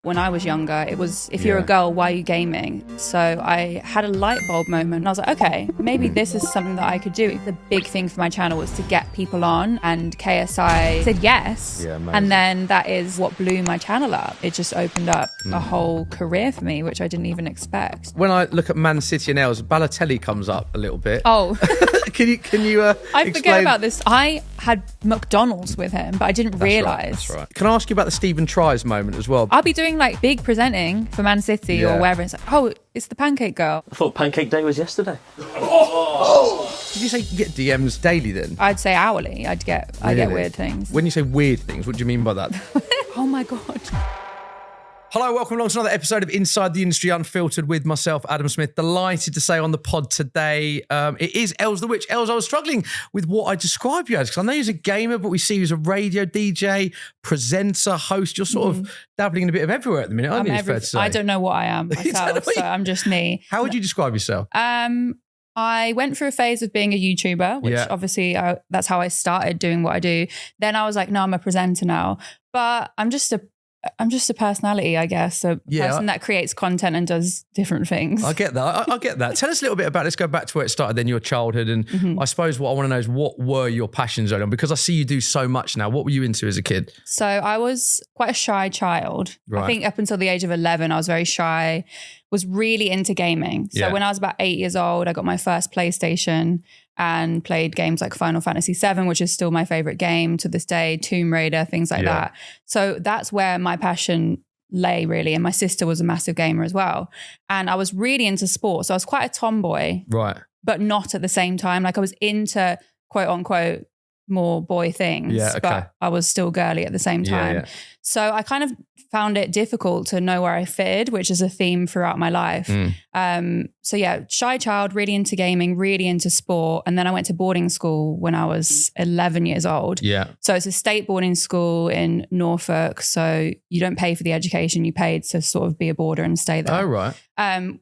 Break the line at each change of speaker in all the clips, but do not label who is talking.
When I was younger, it was, if you're a girl, why are you gaming? So I had a light bulb moment and I was like, okay, maybe this is something that I could do. The big thing for my channel was to get people on, and KSI said yes. And then that is what blew my channel up. It just opened up a whole career for me, which I didn't even expect.
When I look at Man City and Elz, Balotelli comes up a little bit.
Oh.
Can you
I forget about this. I had McDonald's with him, but I didn't realise.
That's right. Can I ask you about the Stephen Tries moment as well?
I'll be doing like big presenting for Man City or wherever. It's like, oh, it's the pancake girl.
I thought Pancake Day was yesterday.
Did you say you get DMs daily then?
I'd say hourly. I get weird things.
When you say weird things, what do you mean by that?
Oh my God.
Hello, welcome along to another episode of Inside the Industry Unfiltered with myself, Adam Smith. Delighted to say on the pod today, it is Elz the Witch. Elz, I was struggling with what I describe you as, because I know you're a gamer, but we see you as a radio DJ, presenter, host. You're sort of dabbling in a bit of everywhere at the minute, aren't you? Fair to say.
I don't know what I am myself, so I'm just me.
How would you describe yourself?
I went through a phase of being a YouTuber, which obviously that's how I started doing what I do. Then I was like, no, I'm a presenter now. But I'm just a personality, I guess. A person that creates content and does different things.
I get that. I get that. Tell us a little bit about, let's go back to where it started, then your childhood. And I suppose what I want to know is, what were your passions early on? Because I see you do so much now. What were you into as a kid?
So I was quite a shy child. Right. I think up until the age of 11, I was very shy, was really into gaming. So when I was about 8 years old, I got my first PlayStation and played games like Final Fantasy VII, which is still my favorite game to this day, Tomb Raider, things like that. So that's where my passion lay, really. And my sister was a massive gamer as well. And I was really into sports. So I was quite a tomboy, but not at the same time. Like I was into quote unquote more boy things, but I was still girly at the same time. So I kind of found it difficult to know where I fitted, which is a theme throughout my life. So yeah, shy child, really into gaming, really into sport. And then I went to boarding school when I was 11 years old. So it's a state boarding school in Norfolk. So you don't pay for the education, you paid to sort of be a boarder and stay there.
Oh, right.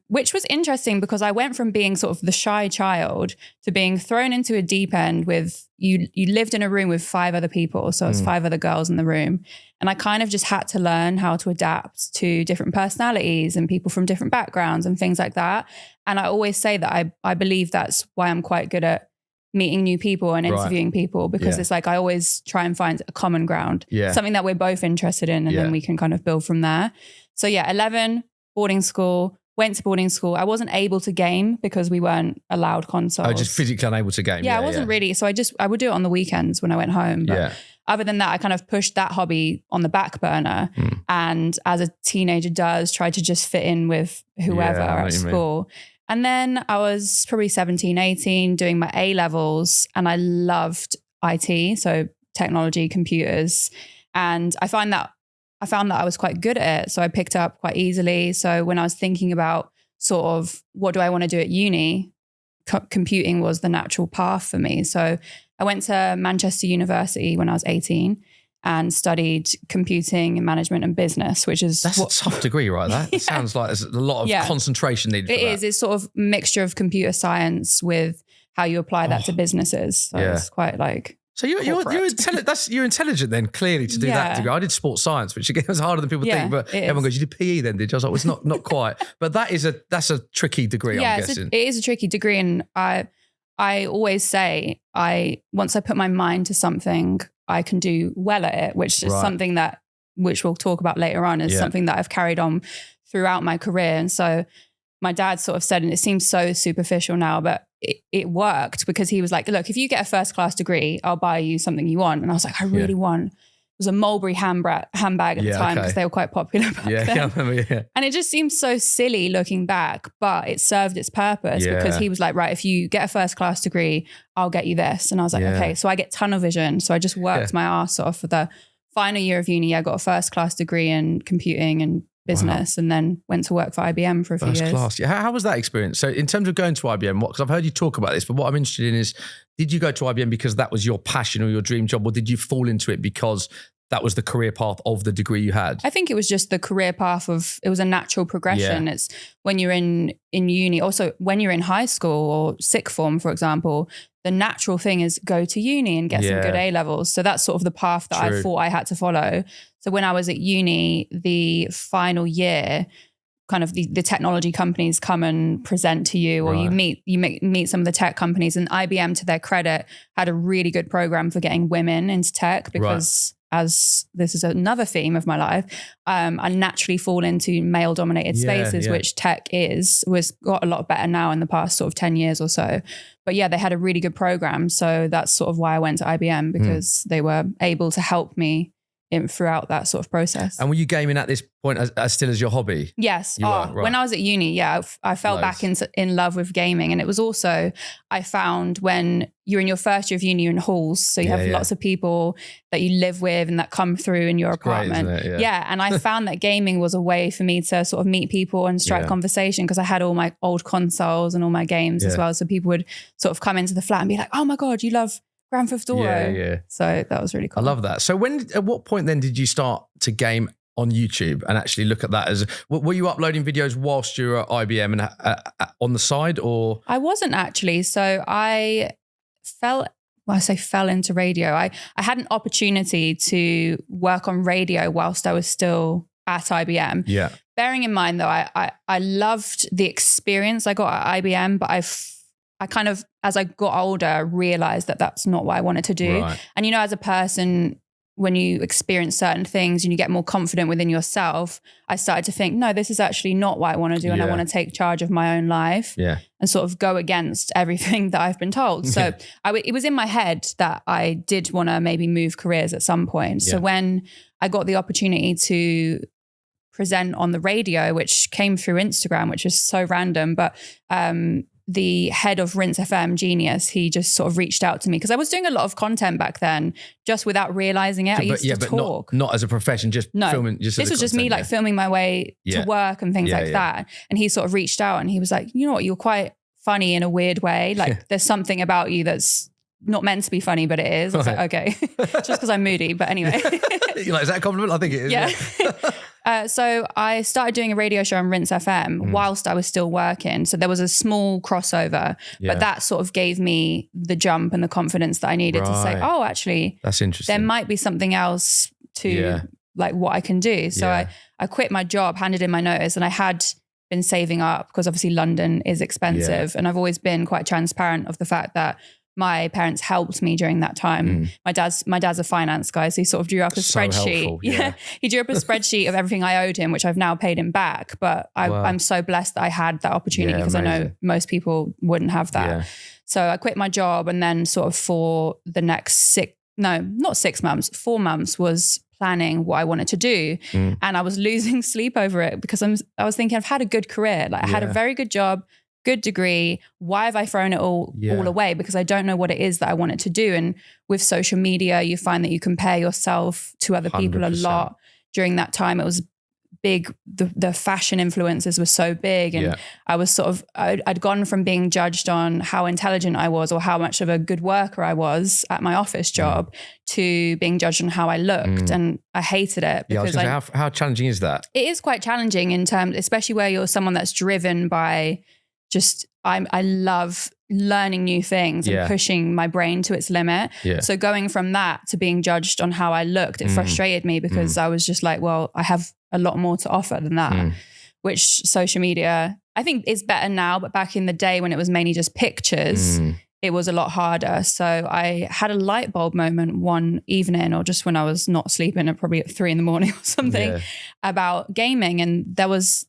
Which was interesting because I went from being sort of the shy child to being thrown into a deep end with, you lived in a room with 5 other people. So it was 5 other girls in the room. And I kind of just had to learn how to adapt to different personalities and people from different backgrounds and things like that. And I always say that I believe that's why I'm quite good at meeting new people and interviewing people, because it's like I always try and find a common ground, something that we're both interested in, and then we can kind of build from there. So yeah, 11, boarding school. Went to boarding school. I wasn't able to game because we weren't allowed consoles.
Oh, just physically unable to game.
Yeah, I wasn't really. So I would do it on the weekends when I went home. But other than that, I kind of pushed that hobby on the back burner. And as a teenager does, tried to just fit in with whoever at school. And then I was probably 17, 18 doing my A-levels, and I loved IT, so technology, computers. And I found that I was quite good at it. So I picked up quite easily. So when I was thinking about sort of what do I want to do at uni, computing was the natural path for me. So I went to Manchester University when I was 18 and studied computing and management and business, which is...
That's a tough degree, right? That it sounds like there's a lot of concentration needed for that.
It is. It's sort of mixture of computer science with how you apply that to businesses. So it's quite like...
So you're intelligent then, clearly, to do that degree. I did sports science, which again was harder than people think. But everyone goes, "You did PE then, did you?" I was like, "Well, it's not quite." But that's a tricky degree. I'm guessing
it is a tricky degree, and I always say once I put my mind to something, I can do well at it, which is something which we'll talk about later on, is something that I've carried on throughout my career. And so my dad sort of said, and it seems so superficial now, but it worked, because he was like, look, if you get a first class degree, I'll buy you something you want. And I was like, I really want, it was a Mulberry handbag at the time, because they were quite popular back then.
I remember,
And it just seems so silly looking back, but it served its purpose, because he was like, right, if you get a first class degree, I'll get you this. And I was like, okay, so I get tunnel vision. So I just worked my ass off for the final year of uni. I got a first class degree in computing and business, and then went to work for IBM for a few years.
First class. Yeah. How was that experience? So in terms of going to IBM, because I've heard you talk about this, but what I'm interested in is, did you go to IBM because that was your passion or your dream job, or did you fall into it because that was the career path of the degree you had?
I think it was just the career path it was a natural progression. It's when you're in uni, also when you're in high school or sixth form, for example, the natural thing is go to uni and get some good A-levels. So that's sort of the path that I thought I had to follow. So when I was at uni, the final year, kind of the technology companies come and present to you, or you meet some of the tech companies, and IBM, to their credit, had a really good program for getting women into tech because as this is another theme of my life, I naturally fall into male dominated spaces, which tech was got a lot better now in the past sort of 10 years or so. But yeah, they had a really good program. So that's sort of why I went to IBM, because they were able to help me throughout that sort of process.
And were you gaming at this point as still as your hobby?
Yes. When I was at uni, I fell back in love with gaming. And it was also, I found when you're in your first year of uni, you're in halls. So you have lots of people that you live with and that come through in your apartment.
Great, isn't it?
And I found that gaming was a way for me to sort of meet people and strike conversation, because I had all my old consoles and all my games as well. So people would sort of come into the flat and be like, oh my God, you love Grand Theft Auto.
Yeah.
So that was really cool.
I love that. So at what point then did you start to game on YouTube and actually look at that as, were you uploading videos whilst you were at IBM and on the side, or?
I wasn't actually. So I fell into radio. I had an opportunity to work on radio whilst I was still at IBM.
Yeah.
Bearing in mind though, I loved the experience I got at IBM, but I kind of, as I got older, realized that that's not what I wanted to do.
Right.
And, you know, as a person, when you experience certain things and you get more confident within yourself, I started to think, no, this is actually not what I want to do. And I want to take charge of my own life and sort of go against everything that I've been told. So it was in my head that I did want to maybe move careers at some point. So when I got the opportunity to present on the radio, which came through Instagram, which is so random, but the head of Rinse FM, Genius, he just sort of reached out to me because I was doing a lot of content back then, just without realizing it. I used to talk.
Not as a profession, just filming.
This was just me like filming my way to work and things like that. And he sort of reached out and he was like, you know what, you're quite funny in a weird way. Like there's something about you that's not meant to be funny, but it is. I was like, okay, just because I'm moody. But anyway.
You're like, is that a compliment? I think it is.
Yeah. So I started doing a radio show on Rinse FM whilst I was still working. So there was a small crossover, but that sort of gave me the jump and the confidence that I needed to say, oh, actually,
that's interesting.
There might be something else to like what I can do. So I quit my job, handed in my notice, and I had been saving up because obviously London is expensive. And I've always been quite transparent of the fact that my parents helped me during that time. My dad's a finance guy, so he sort of drew up a spreadsheet. Helpful, he drew up a spreadsheet of everything I owed him, which I've now paid him back. But I'm so blessed that I had that opportunity because I know most people wouldn't have that. So I quit my job, and then sort of for the next 4 months was planning what I wanted to do. And I was losing sleep over it because I was thinking I've had a good career. Like I had a very good job, good degree. Why have I thrown it all away? Because I don't know what it is that I wanted to do. And with social media, you find that you compare yourself to other people 100%. A lot. During that time, it was big. The fashion influencers were so big. And I was sort of, I'd gone from being judged on how intelligent I was or how much of a good worker I was at my office job to being judged on how I looked. And I hated it. Because
how challenging is that?
It is quite challenging in terms, especially where you're someone that's driven by just, I love learning new things and pushing my brain to its limit. So going from that to being judged on how I looked, it frustrated me because I was just like, well, I have a lot more to offer than that, which social media, I think is better now. But back in the day when it was mainly just pictures, it was a lot harder. So I had a light bulb moment one evening, or just when I was not sleeping, probably at 3 a.m. or something, about gaming. And there was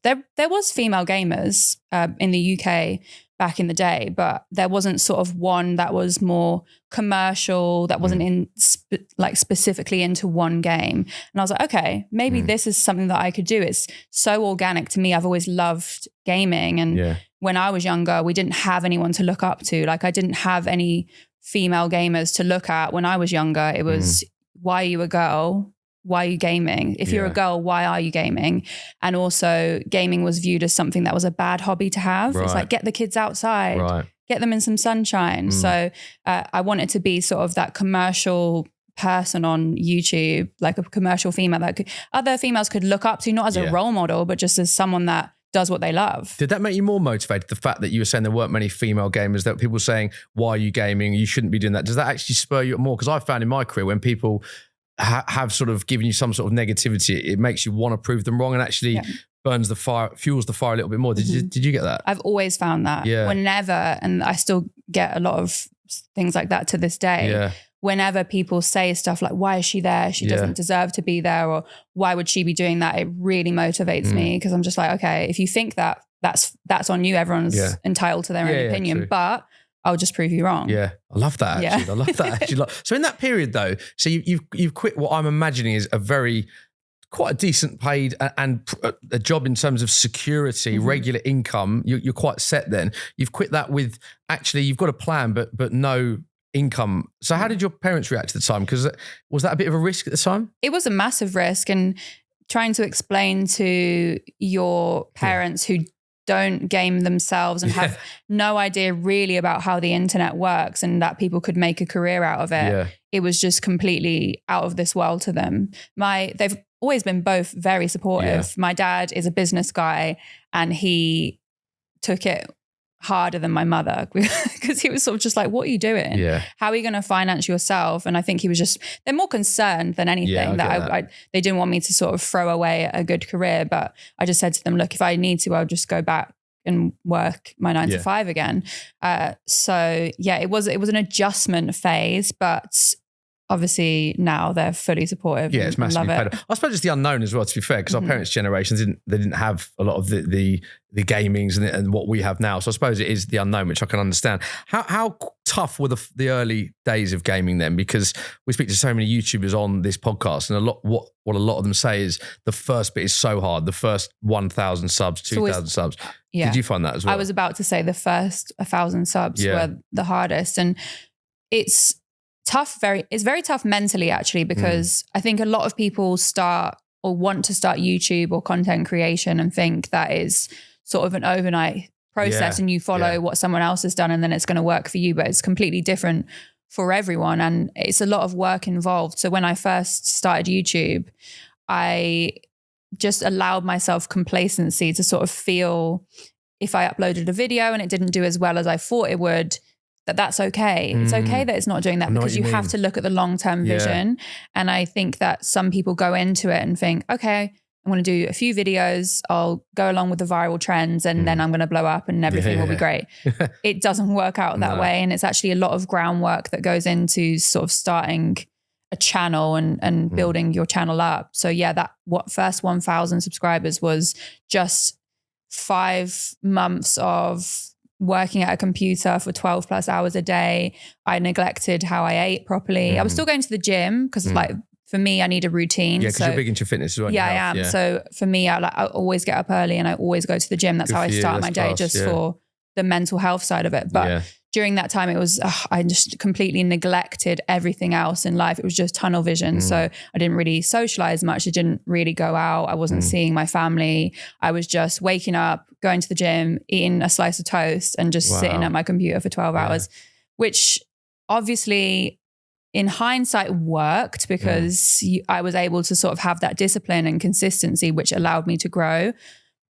female gamers in the UK back in the day, but there wasn't sort of one that was more commercial, that wasn't in specifically into one game. And I was like, okay, maybe this is something that I could do. It's so organic to me. I've always loved gaming. And when I was younger, we didn't have anyone to look up to. Like I didn't have any female gamers to look at when I was younger. It was, why are you a girl? Why are you gaming? If you're a girl, why are you gaming? And also gaming was viewed as something that was a bad hobby to have. It's like, get the kids outside, get them in some sunshine. So I wanted to be sort of that commercial person on YouTube, like a commercial female that other females could look up to, not as a role model, but just as someone that does what they love.
Did that make you more motivated? The fact that you were saying there weren't many female gamers, that people were saying, why are you gaming? You shouldn't be doing that. Does that actually spur you more? Because I found in my career when people have sort of given you some sort of negativity, it makes you want to prove them wrong and actually fuels the fire a little bit more. Did you get that?
I've always found that. Whenever, and I still get a lot of things like that to this day.
Yeah.
Whenever people say stuff like, why is she there? She doesn't deserve to be there. Or why would she be doing that? It really motivates me, because I'm just like, okay, if you think that, that's on you. Everyone's entitled to their own opinion, but I'll just prove you wrong.
Yeah. I love that actually. I love that actually. So in that period though, so you've quit what I'm imagining is quite a decent paid and a job in terms of security, regular income. You're quite set then. You've quit that with, actually you've got a plan, but no income. So how did your parents react at the time? Because was that a bit of a risk at the time?
It was a massive risk, and trying to explain to your parents who don't game themselves and have no idea really about how the internet works and that people could make a career out of it. It was just completely out of this world to them. They've always been both very supportive. My dad is a business guy, and he took it harder than my mother, because he was sort of just like, what are you doing? How are you going to finance yourself? And I think he was just, they're more concerned than anything that they didn't want me to sort of throw away a good career. But I just said to them, look, if I need to, I'll just go back and work my 9 to 5 again. So it was an adjustment phase, but obviously now they're fully supportive.
Yeah, it's massively better. I suppose it's the unknown as well, to be fair, because our parents' generations didn't have a lot of the gamings and what we have now. So I suppose it is the unknown, which I can understand. How tough were the early days of gaming then? Because we speak to so many YouTubers on this podcast, and what a lot of them say is the first bit is so hard. The first 1,000 subs, 2,000 subs. Yeah. Did you find that as well?
I was about to say the first 1,000 subs were the hardest, and it's tough. It's very tough mentally, actually, because I think a lot of people start or want to start YouTube or content creation and think that is sort of an overnight process and you follow what someone else has done and then it's going to work for you, but it's completely different for everyone. And it's a lot of work involved. So when I first started YouTube, I just allowed myself complacency to sort of feel, if I uploaded a video and it didn't do as well as I thought it would, that's okay. It's okay that it's not doing that, because you have to look at the long-term vision. And I think that some people go into it and think, okay, I'm going to do a few videos, I'll go along with the viral trends, and then I'm going to blow up and everything will be great. It doesn't work out that way. And it's actually a lot of groundwork that goes into sort of starting a channel and building your channel up. So first 1,000 subscribers was just 5 months of working at a computer for 12 plus hours a day. I neglected how I ate properly. I was still going to the gym because like for me, I need a routine.
Yeah, because you're big into fitness as well.
Yeah, I am. Yeah. So for me, I always get up early and I always go to the gym. That's how I start my day, just for the mental health side of it. But during that time, it was, I just completely neglected everything else in life. It was just tunnel vision. So I didn't really socialize much. I didn't really go out. I wasn't seeing my family. I was just waking up, going to the gym, eating a slice of toast and just sitting at my computer for 12 hours, which obviously in hindsight worked because I was able to sort of have that discipline and consistency, which allowed me to grow.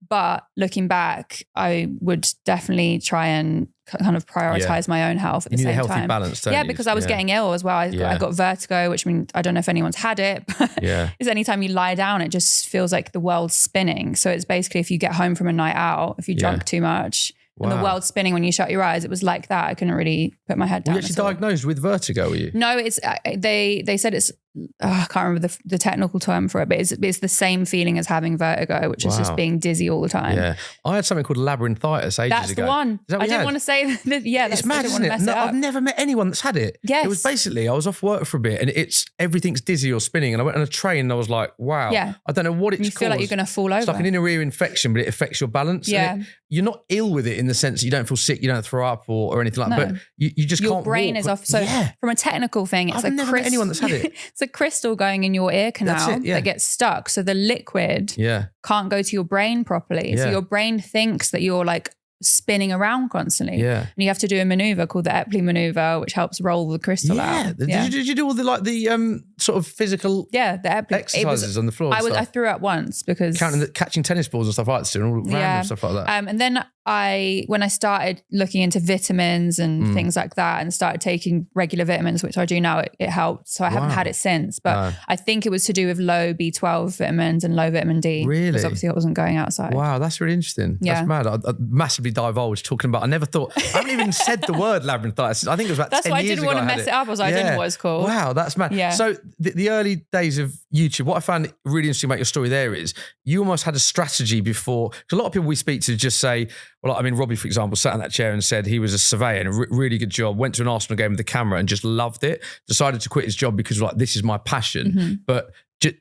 But looking back, I would definitely try and kind of prioritize my own health at the same time. You need a healthy balance, don't you? Because I was getting ill as well. I got vertigo, which means I don't know if anyone's had it, but it's anytime you lie down, it just feels like the world's spinning. So it's basically if you get home from a night out, if you drunk too much, and the world's spinning when you shut your eyes, it was like that. I couldn't really put my head down.
Were you actually diagnosed with vertigo, were you?
No, it's they said it's, I can't remember the technical term for it, but it's the same feeling as having vertigo, which is just being dizzy all the time.
Yeah, I had something called labyrinthitis ages ago.
That's the one. I didn't want to say that. Yeah,
it's mad, isn't it? No, I've never met anyone that's had it.
Yes.
It was basically, I was off work for a bit and everything's dizzy or spinning, and I went on a train and I was like, wow, I don't know what it's called.
You feel like you're going to fall over.
It's like an inner ear infection, but it affects your balance.
Yeah.
You're not ill with it in the sense that you don't feel sick, you don't throw up or anything like that, but you just can't walk.
Your brain is off. So from a technical thing, it's
I've never met anyone that's had it.
It's a crystal going in your ear canal that gets stuck. So the liquid can't go to your brain properly. So your brain thinks that you're like spinning around constantly. Yeah. And you have to do a maneuver called the Epley maneuver, which helps roll the crystal out.
Did you do all the sort of physical
the
exercises on the floor?
I threw up once because
catching tennis balls and stuff like that, and all random stuff like that.
And then when I started looking into vitamins and things like that, and started taking regular vitamins, which I do now, it helped. So I haven't had it since, but I think it was to do with low B12 vitamins and low vitamin D.
Really?
Because obviously I wasn't going outside.
Wow, that's really interesting. That's mad. I massively divulged talking about. I never thought. I haven't even said the word labyrinthitis. I think it was about 10 years ago.
That's why I didn't want to mess it up. I was like, I didn't know what it's called.
Wow, that's mad.
Yeah.
So the early days of YouTube, what I found really interesting about your story there is you almost had a strategy before. Because a lot of people we speak to just say, well, I mean, Robbie, for example, sat in that chair and said he was a surveyor and a really good job, went to an Arsenal game with the camera and just loved it, decided to quit his job because like, this is my passion, but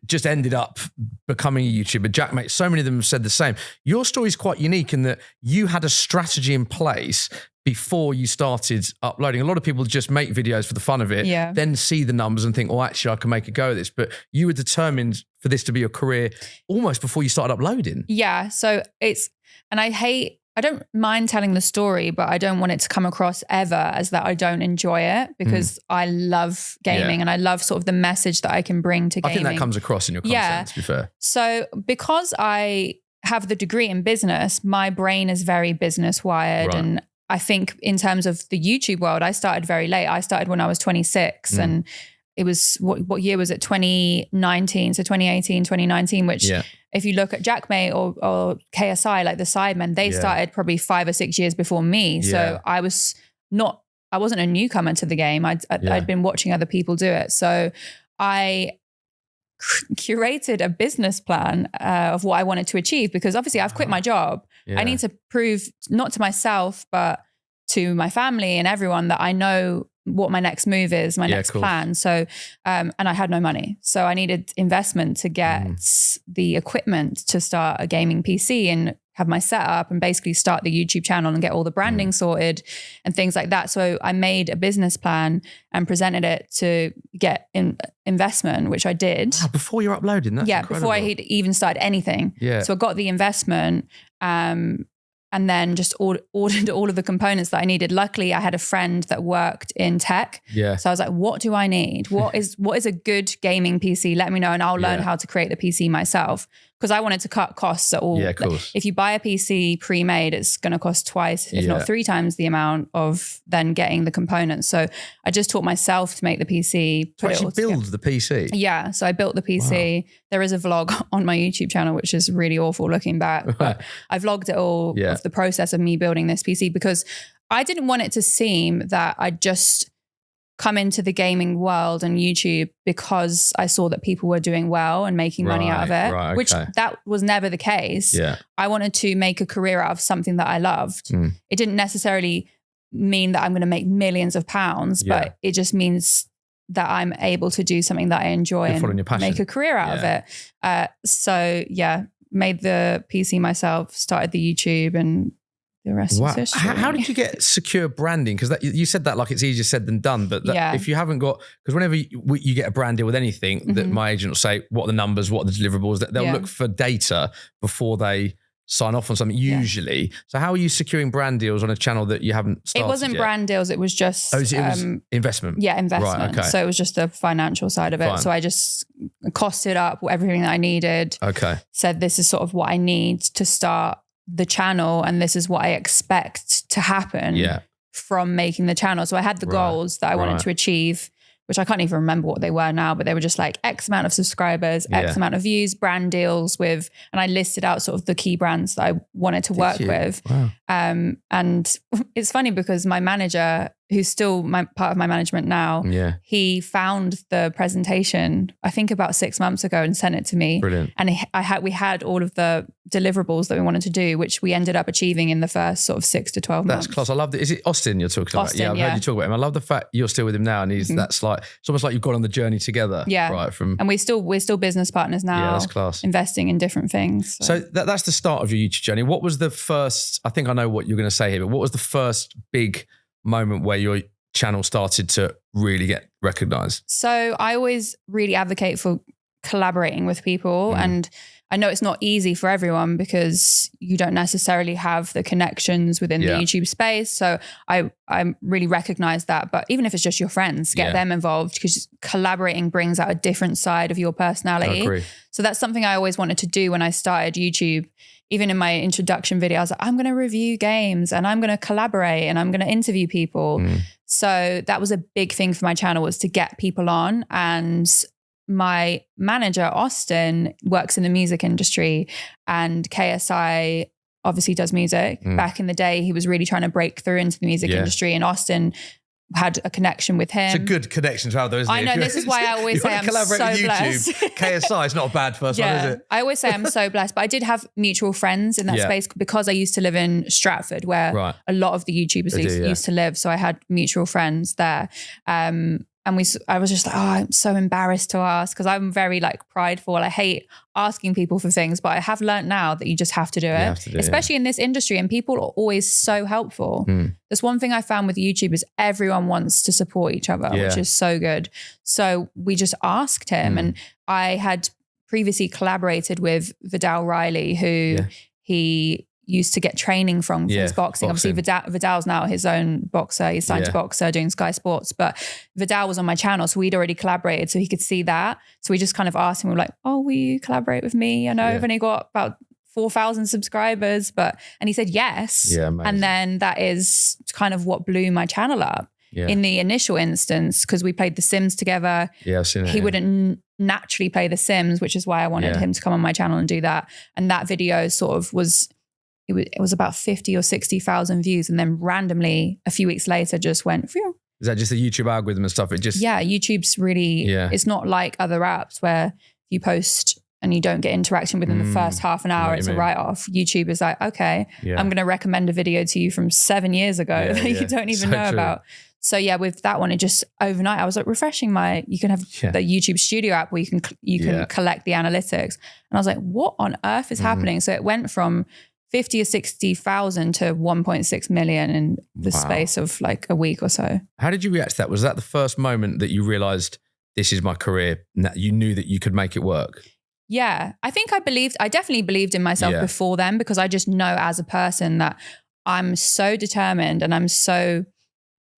just ended up becoming a YouTuber. Jack, mate, so many of them have said the same. Your story is quite unique in that you had a strategy in place before you started uploading. A lot of people just make videos for the fun of it, then see the numbers and think, oh, actually, I can make a go of this. But you were determined for this to be your career almost before you started uploading. Yeah.
So I don't mind telling the story, but I don't want it to come across ever as that I don't enjoy it, because I love gaming and I love sort of the message that I can bring to gaming.
I think that comes across in your content, to be fair.
So because I have the degree in business, my brain is very business wired. And I think in terms of the YouTube world, I started very late. I started when I was 26 and it was, what year was it? 2019. So 2018, 2019, which if you look at Jackmate or KSI, like the Sidemen, they started probably 5 or 6 years before me. So I wasn't a newcomer to the game. I'd been watching other people do it. So I curated a business plan of what I wanted to achieve, because obviously I've quit my job. I need to prove, not to myself, but to my family and everyone, that I know what my next move is, my next plan. So, and I had no money. So I needed investment to get the equipment to start a gaming PC and have my setup and basically start the YouTube channel and get all the branding sorted and things like that. So I made a business plan and presented it to get investment, which I did.
Wow, before you're uploading? That's incredible.
Before I had even started anything. So I got the investment, and then just ordered all of the components that I needed. Luckily, I had a friend that worked in tech. So I was like, what do I need? What is a good gaming PC? Let me know and I'll learn how to create the PC myself. Because I wanted to cut costs at all. If you buy a PC pre-made, it's going to cost twice, if not 3 times the amount of then getting the components. So I just taught myself to make the PC.
To actually build the PC?
Yeah. So I built the PC. Wow. There is a vlog on my YouTube channel, which is really awful looking back. But I vlogged it all of the process of me building this PC, because I didn't want it to seem that I just come into the gaming world and YouTube because I saw that people were doing well and making money out of it, which that was never the case. I wanted to make a career out of something that I loved. It didn't necessarily mean that I'm going to make millions of pounds, but it just means that I'm able to do something that I enjoy and make a career out of it. So made the PC myself, started the YouTube, and the rest is history.
How did you get secure branding? Because you said that like it's easier said than done, but if you haven't got, because whenever you get a brand deal with anything, that my agent will say, what are the numbers, what are the deliverables, they'll look for data before they sign off on something usually. So how are you securing brand deals on a channel that you haven't started
It wasn't brand deals, it was just...
it was investment?
Yeah, investment. Right, so it was just the financial side of it. So I just costed up everything that I needed. Said this is sort of what I need to start the channel, and this is what I expect to happen from making the channel. So I had the goals that I wanted to achieve, which I can't even remember what they were now, but they were just like X amount of subscribers, X amount of views, brand deals with, and I listed out sort of the key brands that I wanted to work with. And it's funny because my manager, who's still part of my management now, he found the presentation, I think about 6 months ago, and sent it to me.
Brilliant.
And we had all of the deliverables that we wanted to do, which we ended up achieving in the first sort of 6 to 12 months.
That's class. I love it. Is it Austin you're talking about? Yeah, I've heard you talk about him. I love the fact you're still with him now, and that's like, it's almost like you've gone on the journey together. Right. And we're still business partners now. Yeah, that's class. Investing in different things. So that's the start of your YouTube journey. What was the first, I think I know what you're going to say here, but what was the first big moment where your channel started to really get recognized?
So I always really advocate for collaborating with people, and I know it's not easy for everyone because you don't necessarily have the connections within the YouTube space. So I really recognize that. But even if it's just your friends, get them involved, because collaborating brings out a different side of your personality.
I agree.
So that's something I always wanted to do when I started YouTube. Even in my introduction video, I was like, I'm going to review games and I'm going to collaborate and I'm going to interview people. So that was a big thing for my channel, was to get people on. And my manager, Austin, works in the music industry, and KSI obviously does music. Back in the day, he was really trying to break through into the music industry, and Austin had a connection with him.
It's a good connection to have, though, isn't it?
I know, this is why I always say I'm so blessed.
KSI is not a bad first one, is it?
I always say I'm so blessed, but I did have mutual friends in that space because I used to live in Stratford, where a lot of the YouTubers used to live. So I had mutual friends there. And I was just like, oh, I'm so embarrassed to ask, because I'm very like prideful. I hate asking people for things, but I have learned now that you just have to do it, especially in this industry. And people are always so helpful. There's one thing I found with YouTube is everyone wants to support each other, which is so good. So we just asked him, and I had previously collaborated with Vidal Riley, who he used to get training from his boxing. Obviously, Vidal's now his own boxer. He's signed to Boxer, doing Sky Sports. But Vidal was on my channel, so we'd already collaborated, so he could see that. So we just kind of asked him, we were like, oh, will you collaborate with me? I know I've only got about 4,000 subscribers, and he said yes. And then that is kind of what blew my channel up. In the initial instance, because we played The Sims together.
I've seen it.
He wouldn't naturally play The Sims, which is why I wanted him to come on my channel and do that. And that video sort of was... It was about 50 or 60,000 views, and then randomly a few weeks later just went phew.
Is that just the YouTube algorithm and stuff? It just
YouTube's really it's not like other apps where you post and you don't get interaction within the first half an hour. It's a write-off. YouTube is like, okay, I'm going to recommend a video to you from 7 years ago that you don't even know about. So with that one, it just overnight I was like refreshing you can have the YouTube Studio app where you can collect the analytics, and I was like, what on earth is happening? So it went from 50 or 60,000 to 1.6 million in the space of like a week or so.
How did you react to that? Was that the first moment that you realized this is my career? You knew that you could make it work?
Yeah, I think I definitely believed in myself before then, because I just know as a person that I'm so determined and I'm so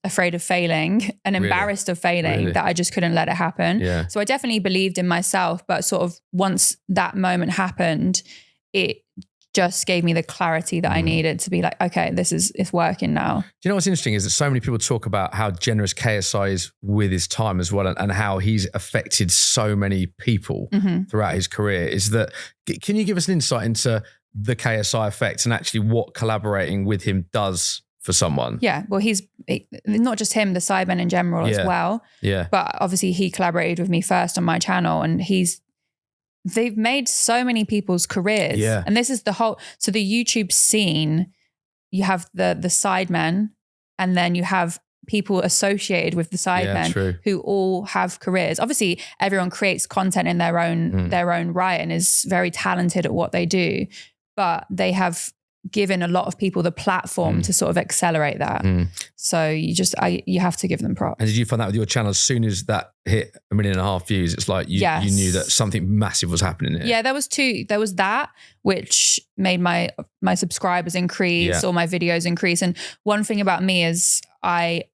afraid of failing and embarrassed of failing that I just couldn't let it happen. So I definitely believed in myself, but sort of once that moment happened, it just gave me the clarity that I needed to be like, okay, it's working now. Do
you know what's interesting is that so many people talk about how generous KSI is with his time as well, and how he's affected so many people throughout his career. Is that, can you give us an insight into the KSI effect and actually what collaborating with him does for someone?
Yeah, well, he's not just him, the Sidemen in general as well. But obviously he collaborated with me first on my channel, and they've made so many people's careers. And this is the YouTube scene, you have the Sidemen, and then you have people associated with the Sidemen who all have careers. Obviously, everyone creates content in their own right and is very talented at what they do, but they have given a lot of people the platform to sort of accelerate that. So you have to give them props.
And did you find that with your channel, as soon as that hit 1.5 million views, it's like you knew that something massive was happening here?
Yeah, there was that, which made my subscribers increase or my videos increase. And one thing about me is I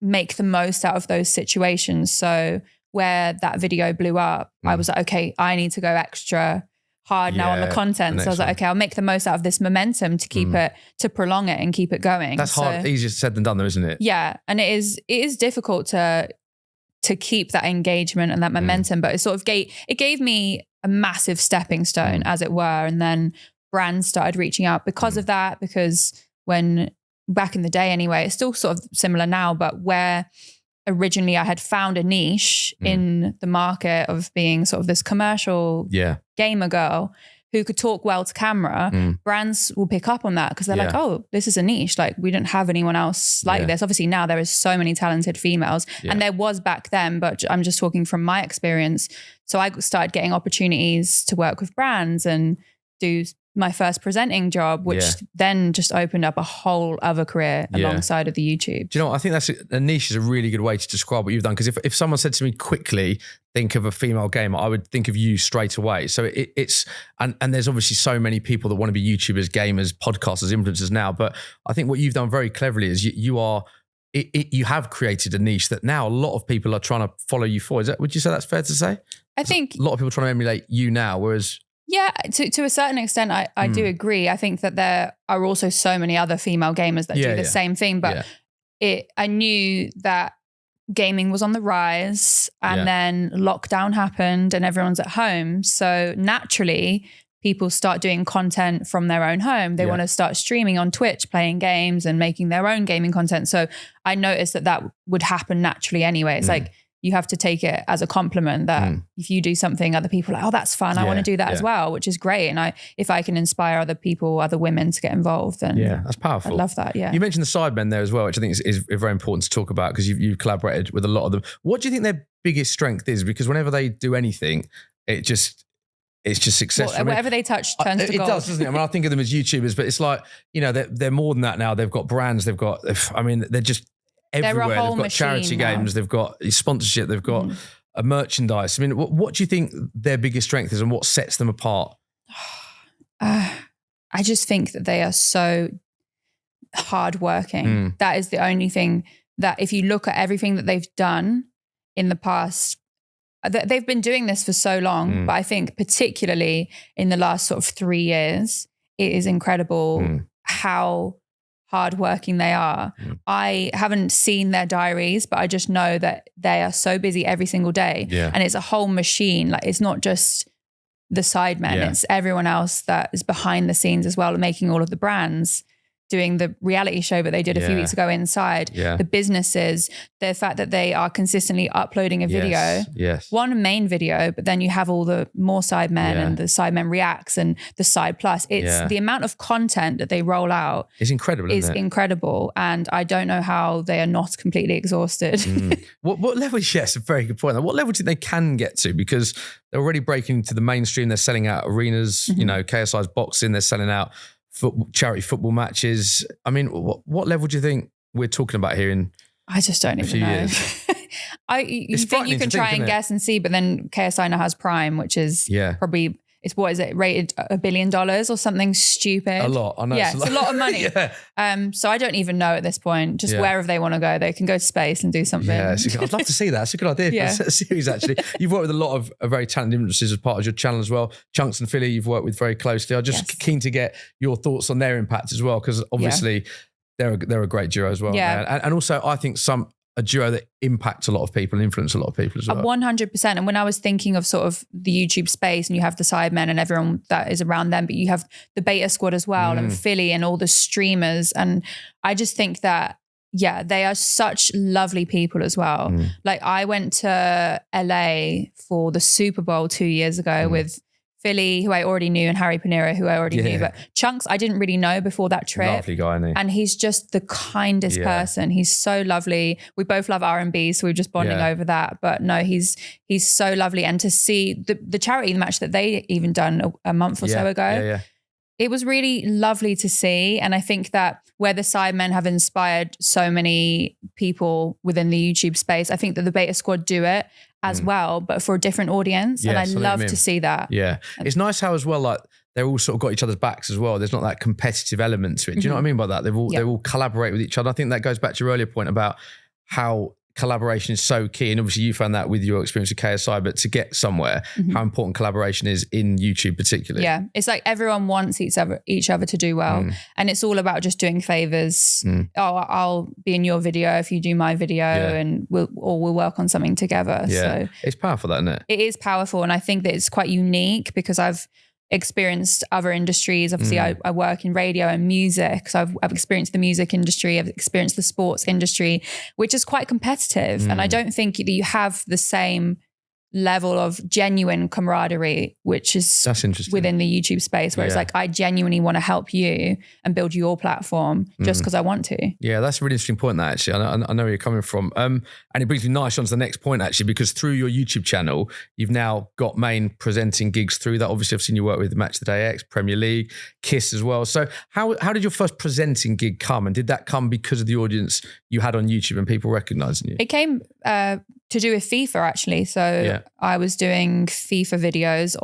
make the most out of those situations. So where that video blew up, I was like, okay, I need to go extra hard now on the content. So I was like, okay, I'll make the most out of this momentum to keep it, to prolong it and keep it going.
That's hard, easier said than done though, isn't it?
Yeah. And it is difficult to keep that engagement and that momentum, but it gave me a massive stepping stone, as it were. And then brands started reaching out because of that, because when back in the day anyway, it's still sort of similar now, but where originally I had found a niche in the market of being sort of this commercial gamer girl who could talk well to camera, brands will pick up on that because they're like, oh, this is a niche. Like we didn't have anyone else like this. Obviously now there is so many talented females and there was back then, but I'm just talking from my experience. So I started getting opportunities to work with brands and do my first presenting job, which then just opened up a whole other career alongside of the YouTube.
Do you know what? I think that's a niche is a really good way to describe what you've done. Because if someone said to me quickly, think of a female gamer, I would think of you straight away. So it's there's obviously so many people that want to be YouTubers, gamers, podcasters, influencers now. But I think what you've done very cleverly is you have created a niche that now a lot of people are trying to follow you for. Would you say that's fair to say?
I think
a lot of people are trying to emulate you now, whereas...
Yeah, to a certain extent, I do agree. I think that there are also so many other female gamers that do the same thing, but I knew that gaming was on the rise, and then lockdown happened and everyone's at home. So naturally, people start doing content from their own home. They want to start streaming on Twitch, playing games and making their own gaming content. So I noticed that would happen naturally anyway. It's like, you have to take it as a compliment that if you do something, other people are like, oh, that's fun. I want to do that as well, which is great. And if I can inspire other people, other women to get involved, then
that's powerful.
I love that. Yeah.
You mentioned the sidemen there as well, which I think is very important to talk about because you've collaborated with a lot of them. What do you think their biggest strength is? Because whenever they do anything, it's just successful.
Whatever they touch turns to gold.
It does, doesn't it? I mean, I think of them as YouTubers, but it's like, they're more than that now. They've got brands. They're just everywhere. They've got charity games, they've got sponsorship, they've got a merchandise. I mean, what do you think their biggest strength is and what sets them apart?
I just think that they are so hardworking. That is the only thing that if you look at everything that they've done in the past, they've been doing this for so long, but I think particularly in the last sort of 3 years, it is incredible how hardworking they are. I haven't seen their diaries, but I just know that they are so busy every single day. And it's a whole machine. Like, it's not just the sidemen, it's everyone else that is behind the scenes as well, making all of the brands, doing the reality show that they did a few weeks ago inside, the businesses, the fact that they are consistently uploading a video, one main video, but then you have all the more sidemen and the sidemen reacts and the side plus. It's the amount of content that they roll out.
It's incredible, isn't it?
Incredible. And I don't know how they are not completely exhausted.
What level, yes, a very good point. What level do you think they can get to? Because they're already breaking into the mainstream. They're selling out arenas, KSI's boxing, they're selling out charity football matches. I mean, what level do you think we're talking about here in
I just don't even know.
Years?
You think you can try and guess and see, but then KSI now has Prime, which is probably, what is it, rated $1 billion or something stupid?
A lot, I know.
Yeah, it's a lot of money. So I don't even know at this point, just wherever they want to go. They can go to space and do something.
Yeah, I'd love to see that. It's a good idea for a series, actually. You've worked with a lot of very talented influencers as part of your channel as well. Chunks and Philly, you've worked with very closely. I'm just keen to get your thoughts on their impact as well, because obviously they're a great duo as well. Yeah. And also, I think a duo that impacts a lot of people and influence a lot of people as well. 100%.
And when I was thinking of sort of the YouTube space, and you have the sidemen and everyone that is around them, but you have the beta squad as well, and Philly and all the streamers. And I just think that, they are such lovely people as well. Like, I went to LA for the Super Bowl 2 years ago with Philly, who I already knew, and Harry Panera, who I already knew. But Chunks, I didn't really know before that trip.
Lovely guy, isn't he?
And he's just the kindest person. He's so lovely. We both love R&B, so we're just bonding over that. But no, he's so lovely. And to see the charity match that they even done a month or so ago, it was really lovely to see. And I think that where the sidemen have inspired so many people within the YouTube space, I think that the beta squad do it as well, but for a different audience. And I love to see that.
Yeah. It's nice how as well, like, they're all sort of got each other's backs as well. There's not that competitive element to it. Do you know what I mean by that? They all collaborate with each other. I think that goes back to your earlier point about how collaboration is so key. And obviously you found that with your experience with KSI, but to get somewhere, how important collaboration is in YouTube particularly. Yeah.
It's like everyone wants each other to do well. And it's all about just doing favors. Oh, I'll be in your video if you do my video, and we'll work on something together.
Yeah.
So
it's powerful, that, isn't it?
It is powerful. And I think that it's quite unique because I've experienced other industries. Obviously, I work in radio and music. So I've experienced the music industry. I've experienced the sports industry, which is quite competitive. And I don't think that you have the same level of genuine camaraderie, which is
that's interesting
within the YouTube space, where it's like, I genuinely want to help you and build your platform just because I want to.
Yeah, that's a really interesting point, that actually. I know where you're coming from. And it brings me nicely on to the next point, actually, because through your YouTube channel, you've now got main presenting gigs through that. Obviously, I've seen you work with Match of the Day X, Premier League, Kiss as well. So how did your first presenting gig come? And did that come because of the audience you had on YouTube and people recognizing you?
It came to do with FIFA, actually. So I was doing FIFA videos,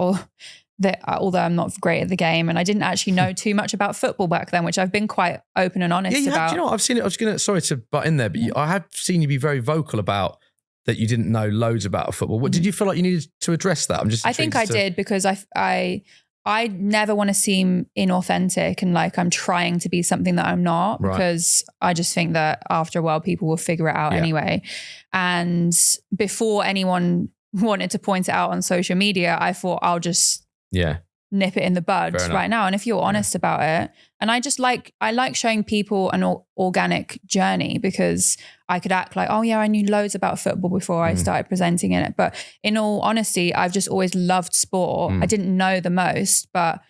although I'm not great at the game, and I didn't actually know too much about football back then, which I've been quite open and honest about.
Do you know what? I've seen it. I was sorry to butt in there, but I have seen you be very vocal about that you didn't know loads about football. What did you feel like you needed to address that?
I think I did, because I never want to seem inauthentic and like I'm trying to be something that I'm not, because I just think that after a while people will figure it out anyway. And before anyone wanted to point it out on social media, I thought I'll just nip it in the bud right now. And if you're honest about it, and I like showing people an organic journey, because I could act like, oh yeah, I knew loads about football before I started presenting in it. But in all honesty, I've just always loved sport. I didn't know the most, but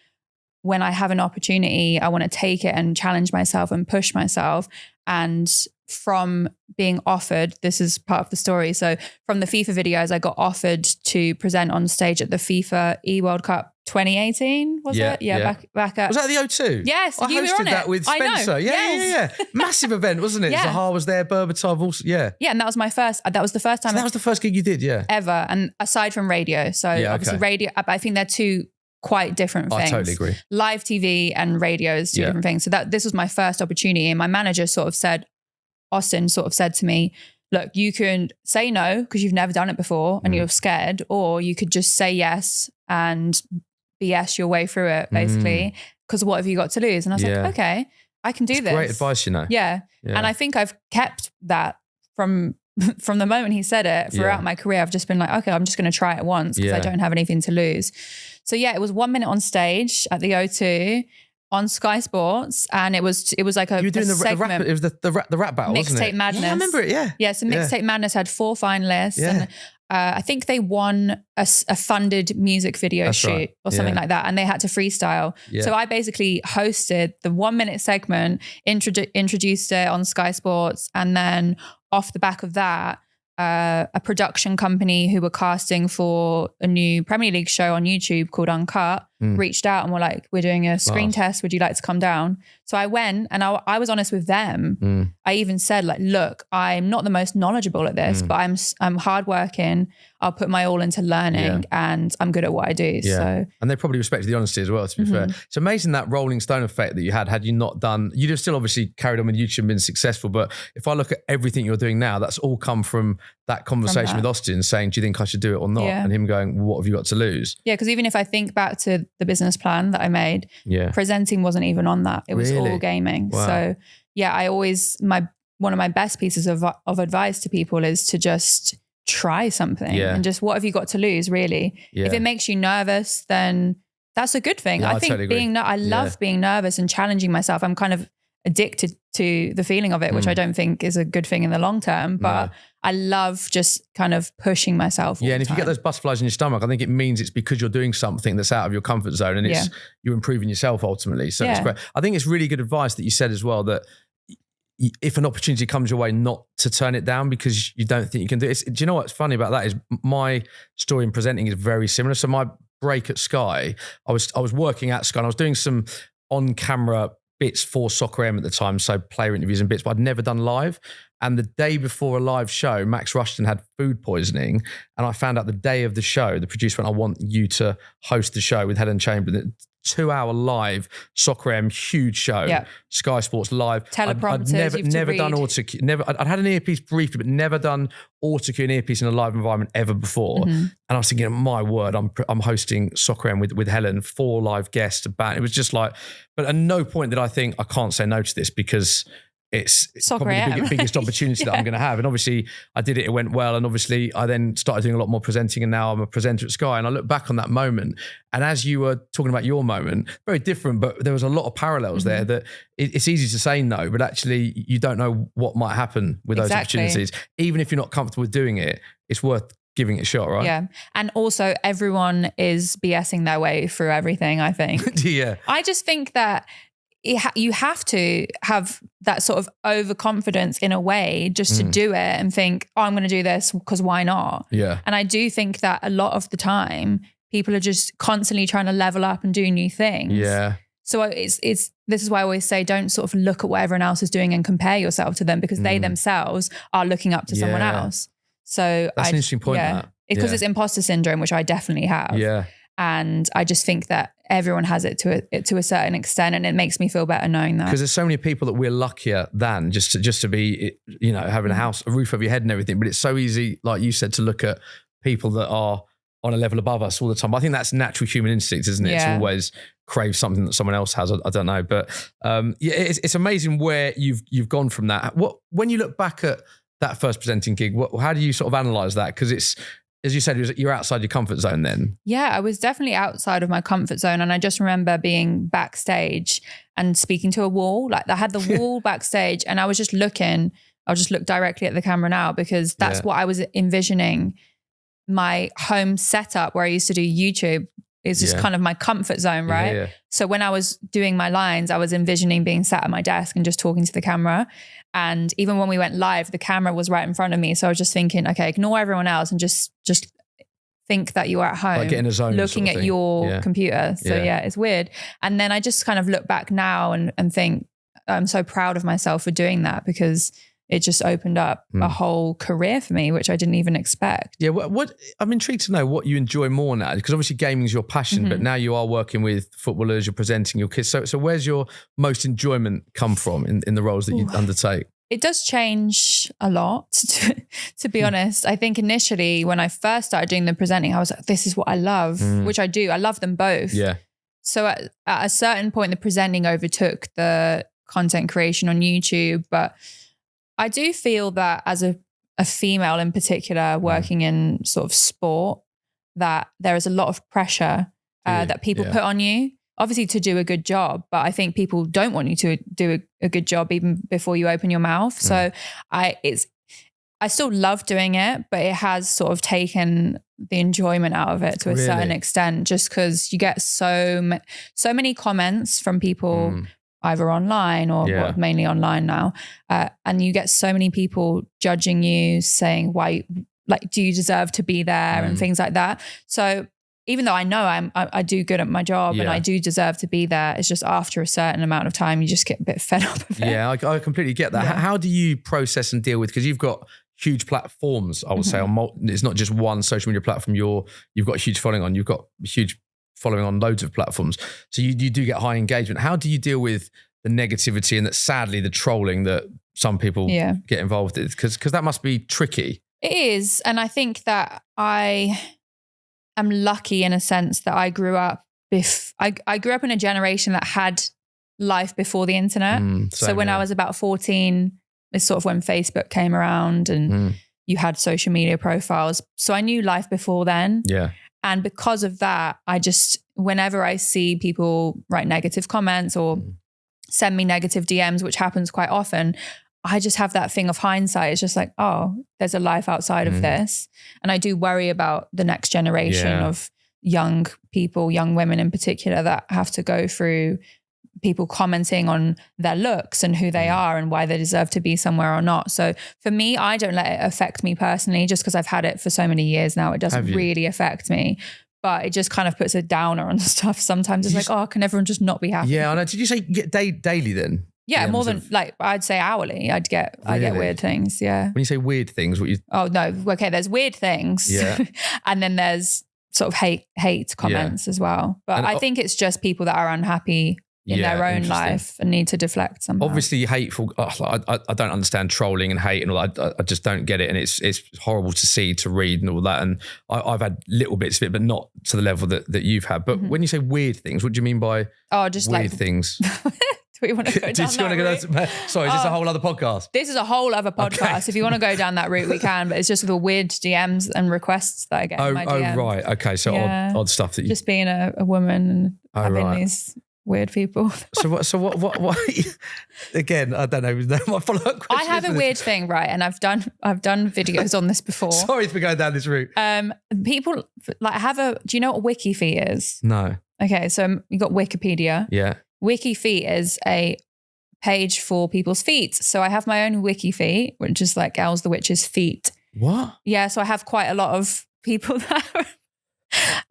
when I have an opportunity, I want to take it and challenge myself and push myself. And from being offered, this is part of the story. So from the FIFA videos, I got offered to present on stage at the FIFA E-World Cup 2018, was it? Yeah, back at...
Was that the O2?
Yes,
I hosted that with Spencer. Yeah. Massive event, wasn't it?
Yeah.
Zaha was there, Berbatov also, Yeah,
and that was my first, that was the first time.
So that was the first gig you did,
ever. And aside from radio. So obviously radio, I think they're two quite different things.
I totally agree.
Live TV and radio is two different things. So this was my first opportunity. And my manager Austin sort of said to me, look, you can say no because you've never done it before and you're scared, or you could just say yes and BS your way through it, basically, because what have you got to lose? And I was like, okay, I can do this.
Great advice, you know.
Yeah. And I think I've kept that from the moment he said it throughout my career. I've just been like, okay, I'm just going to try it once because I don't have anything to lose. So it was 1 minute on stage at the O2 on Sky Sports, and it was like a,
you were doing the rap, it was the rap battle, wasn't it?
Mixtape Madness.
Yeah, I remember it. Yeah.
So Mixtape Madness had 4 finalists, and I think they won a funded music video shoot or something like that, and they had to freestyle. So I basically hosted the 1 minute segment, introduced it on Sky Sports, and then off the back of that, a production company who were casting for a new Premier League show on YouTube called Uncut reached out and were like, we're doing a screen test. Would you like to come down? So I went, and I was honest with them. I even said, like, look, I'm not the most knowledgeable at this, but I'm hardworking. I'll put my all into learning and I'm good at what I do. So,
and they probably respected the honesty as well, to be fair. It's amazing that Rolling Stone effect that you had you not done, you'd have still obviously carried on with YouTube and been successful. But if I look at everything you're doing now, that's all come from that conversation with Austin saying, do you think I should do it or not? And him going, well, what have you got to lose?
Yeah, because even if I think back to the business plan that I made, presenting wasn't even on that. It was all gaming. Wow. So I always, one of my best pieces of advice to people is to just try something and just, what have you got to lose, really? If it makes you nervous, then that's a good thing. I think totally I love being nervous and challenging myself. I'm kind of addicted to the feeling of it, which I don't think is a good thing in the long term, but I love just kind of pushing myself.
And if you get those butterflies in your stomach, I think it means it's because you're doing something that's out of your comfort zone, and it's you're improving yourself ultimately. So it's great. I think it's really good advice that you said as well, that if an opportunity comes your way, not to turn it down because you don't think you can do it. Do you know what's funny about that is my story in presenting is very similar. So my break at Sky, I was working at Sky and I was doing some on-camera bits for Soccer M at the time, so player interviews and bits, but I'd never done live. And the day before a live show, Max Rushton had food poisoning, and I found out the day of the show, the producer went, I want you to host the show with Helen Chamberlain. 2-hour live Soccer M, huge show, Sky Sports live.
Teleprompters,
I'd never done autocue. I'd had an earpiece briefly, but never done autocue and earpiece in a live environment ever before. And I was thinking, my word, I'm hosting Soccer M with Helen, 4 live guests, it was just like, but at no point did I think I can't say no to this because it's probably the biggest opportunity that I'm going to have. And obviously I did it, it went well. And obviously I then started doing a lot more presenting, and now I'm a presenter at Sky. And I look back on that moment, and as you were talking about your moment, very different, but there was a lot of parallels there that it's easy to say no, but actually you don't know what might happen with those opportunities. Even if you're not comfortable with doing it, it's worth giving it a shot, right?
Yeah. And also everyone is BSing their way through everything, I think.
Yeah.
I just think that you have to have that sort of overconfidence in a way just to do it and think, oh, I'm going to do this because why not?
Yeah.
And I do think that a lot of the time people are just constantly trying to level up and do new things.
Yeah.
So this is why I always say, don't sort of look at what everyone else is doing and compare yourself to them, because they themselves are looking up to someone else. So
that's an interesting point. Yeah.
Because it's imposter syndrome, which I definitely have.
Yeah.
And I just think that everyone has it to a certain extent, and it makes me feel better knowing that.
Because there's so many people that we're luckier than just to be, you know, having a house, a roof over your head and everything. But it's so easy, like you said, to look at people that are on a level above us all the time. I think that's natural human instinct, isn't it?
Yeah.
To always crave something that someone else has. I don't know, but it's amazing where you've gone from that. When you look back at that first presenting gig, how do you sort of analyze that? Because it's, as you said, you're outside your comfort zone then.
Yeah, I was definitely outside of my comfort zone. And I just remember being backstage and speaking to a wall. Like I had the wall backstage and I was just looking. I'll just look directly at the camera now, because that's what I was envisioning. My home setup where I used to do YouTube is just kind of my comfort zone, right?
Yeah.
So when I was doing my lines, I was envisioning being sat at my desk and just talking to the camera. And even when we went live, the camera was right in front of me. So I was just thinking, okay, ignore everyone else and just think that you're at home,
like get in a zone,
looking
sort of
at your computer. So it's weird. And then I just kind of look back now and think I'm so proud of myself for doing that, because it just opened up a whole career for me, which I didn't even expect.
Yeah, what I'm intrigued to know what you enjoy more now, because obviously gaming is your passion, but now you are working with footballers, you're presenting your kids. So where's your most enjoyment come from in the roles that you undertake?
It does change a lot, to be honest. I think initially when I first started doing the presenting, I was like, this is what I love, which I do. I love them both.
Yeah.
So at a certain point, the presenting overtook the content creation on YouTube, but I do feel that as a female in particular working in sort of sport, that there is a lot of pressure that people put on you, obviously to do a good job. But I think people don't want you to do a good job even before you open your mouth. So I still love doing it, but it has sort of taken the enjoyment out of it to a certain extent, just because you get so many comments from people either online or mainly online now. And you get so many people judging you, saying why, like, do you deserve to be there and things like that. So even though I know I do good at my job and I do deserve to be there, it's just after a certain amount of time, you just get a bit fed up of it.
Yeah, I completely get that.
Yeah.
How do you process and deal with, because you've got huge platforms, I would say, it's not just one social media platform you've got a huge following on, you've got a huge following on loads of platforms. So you do get high engagement. How do you deal with the negativity and that, sadly, the trolling that some people get involved in? Because that must be tricky.
It is. And I think that I am lucky in a sense that I grew up I grew up in a generation that had life before the internet. So when I was about 14, it's sort of when Facebook came around and you had social media profiles. So I knew life before then.
Yeah.
And because of that, I just, whenever I see people write negative comments or send me negative DMs, which happens quite often, I just have that thing of hindsight. It's just like, oh, there's a life outside of this. And I do worry about the next generation of young people, young women in particular, that have to go through people commenting on their looks and who they are and why they deserve to be somewhere or not. So for me, I don't let it affect me personally, just because I've had it for so many years now. It doesn't really affect me. But it just kind of puts a downer on stuff. Sometimes it's like, oh, can everyone just not be happy?
Yeah, I know. Did you say you get daily then?
Yeah, more than like, I'd say hourly. I get weird things. Yeah.
When you say weird things, what you?
Oh no. Okay. There's weird things.
Yeah.
And then there's sort of hate comments as well. But I think it's just people that are unhappy in their own life and need to deflect somehow.
Obviously hateful. I don't understand trolling and hate and all that. I just don't get it. And it's horrible to see, to read and all that. And I've had little bits of it, but not to the level that you've had. But when you say weird things, what do you mean by
just
weird things?
Do we want to go down that route?
Sorry, is this a whole other podcast?
This is a whole other podcast. Okay. If you want to go down that route, we can. But it's just the weird DMs and requests that I get in my DMs.
Oh, right. Okay. So odd stuff that you...
Just being a woman and having these weird people.
So what again, I don't know my follow-up question.
I have a weird thing, right? And I've done videos on this before.
Sorry for going down this route.
People like do you know what wiki feet is?
No.
Okay, so you got Wikipedia.
Yeah.
Wiki feet is a page for people's feet. So I have my own wiki feet, which is like Elz the Witch's feet.
What?
Yeah, so I have quite a lot of people that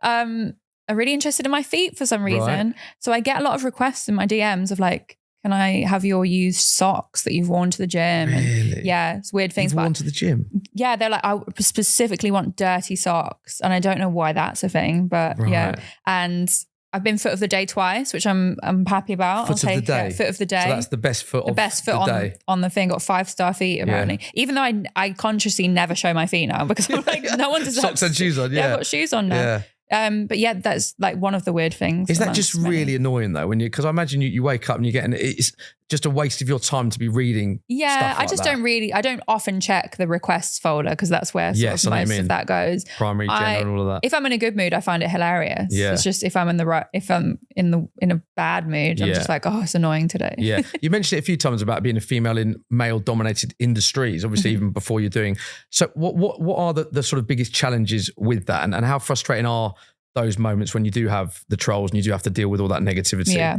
are really interested in my feet for some reason. Right. So I get a lot of requests in my DMs of like, can I have your used socks that you've worn to the gym?
Really?
And yeah, it's weird things.
You've worn to the gym?
Yeah, they're like, I specifically want dirty socks. And I don't know why that's a thing, but yeah. And I've been foot of the day twice, which I'm happy about.
Foot of the day.
Foot of the day.
So that's the best foot of the day.
On the thing. Got 5-star feet apparently. Yeah. Even though I consciously never show my feet now because I'm like, no one deserves
socks and shoes on. Yeah,
I've got shoes on now. Yeah. But yeah, that's like one of the weird things.
Is that just really annoying though? Because I imagine you wake up and it's just a waste of your time to be reading.
Yeah, I just I don't often check the requests folder because that's where most of that goes.
Primary, general, and all of that.
If I'm in a good mood, I find it hilarious. Yeah. It's just if I'm in a bad mood, I'm just like, oh, it's annoying today.
Yeah. You mentioned it a few times about being a female in male dominated industries, obviously even before you're doing. So what are the sort of biggest challenges with that and how frustrating are those moments when you do have the trolls and you do have to deal with all that negativity?
Yeah.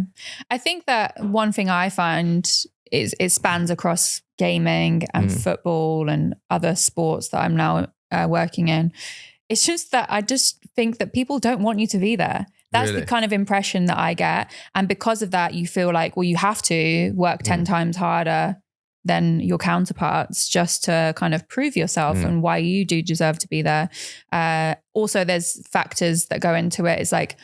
I think that one thing I find is it spans across gaming and football and other sports that I'm now working in. It's just that I just think that people don't want you to be there. That's the kind of impression that I get. And because of that, you feel like, well, you have to work 10 times harder than your counterparts just to kind of prove yourself and why you do deserve to be there. Also, there's factors that go into it. It's like,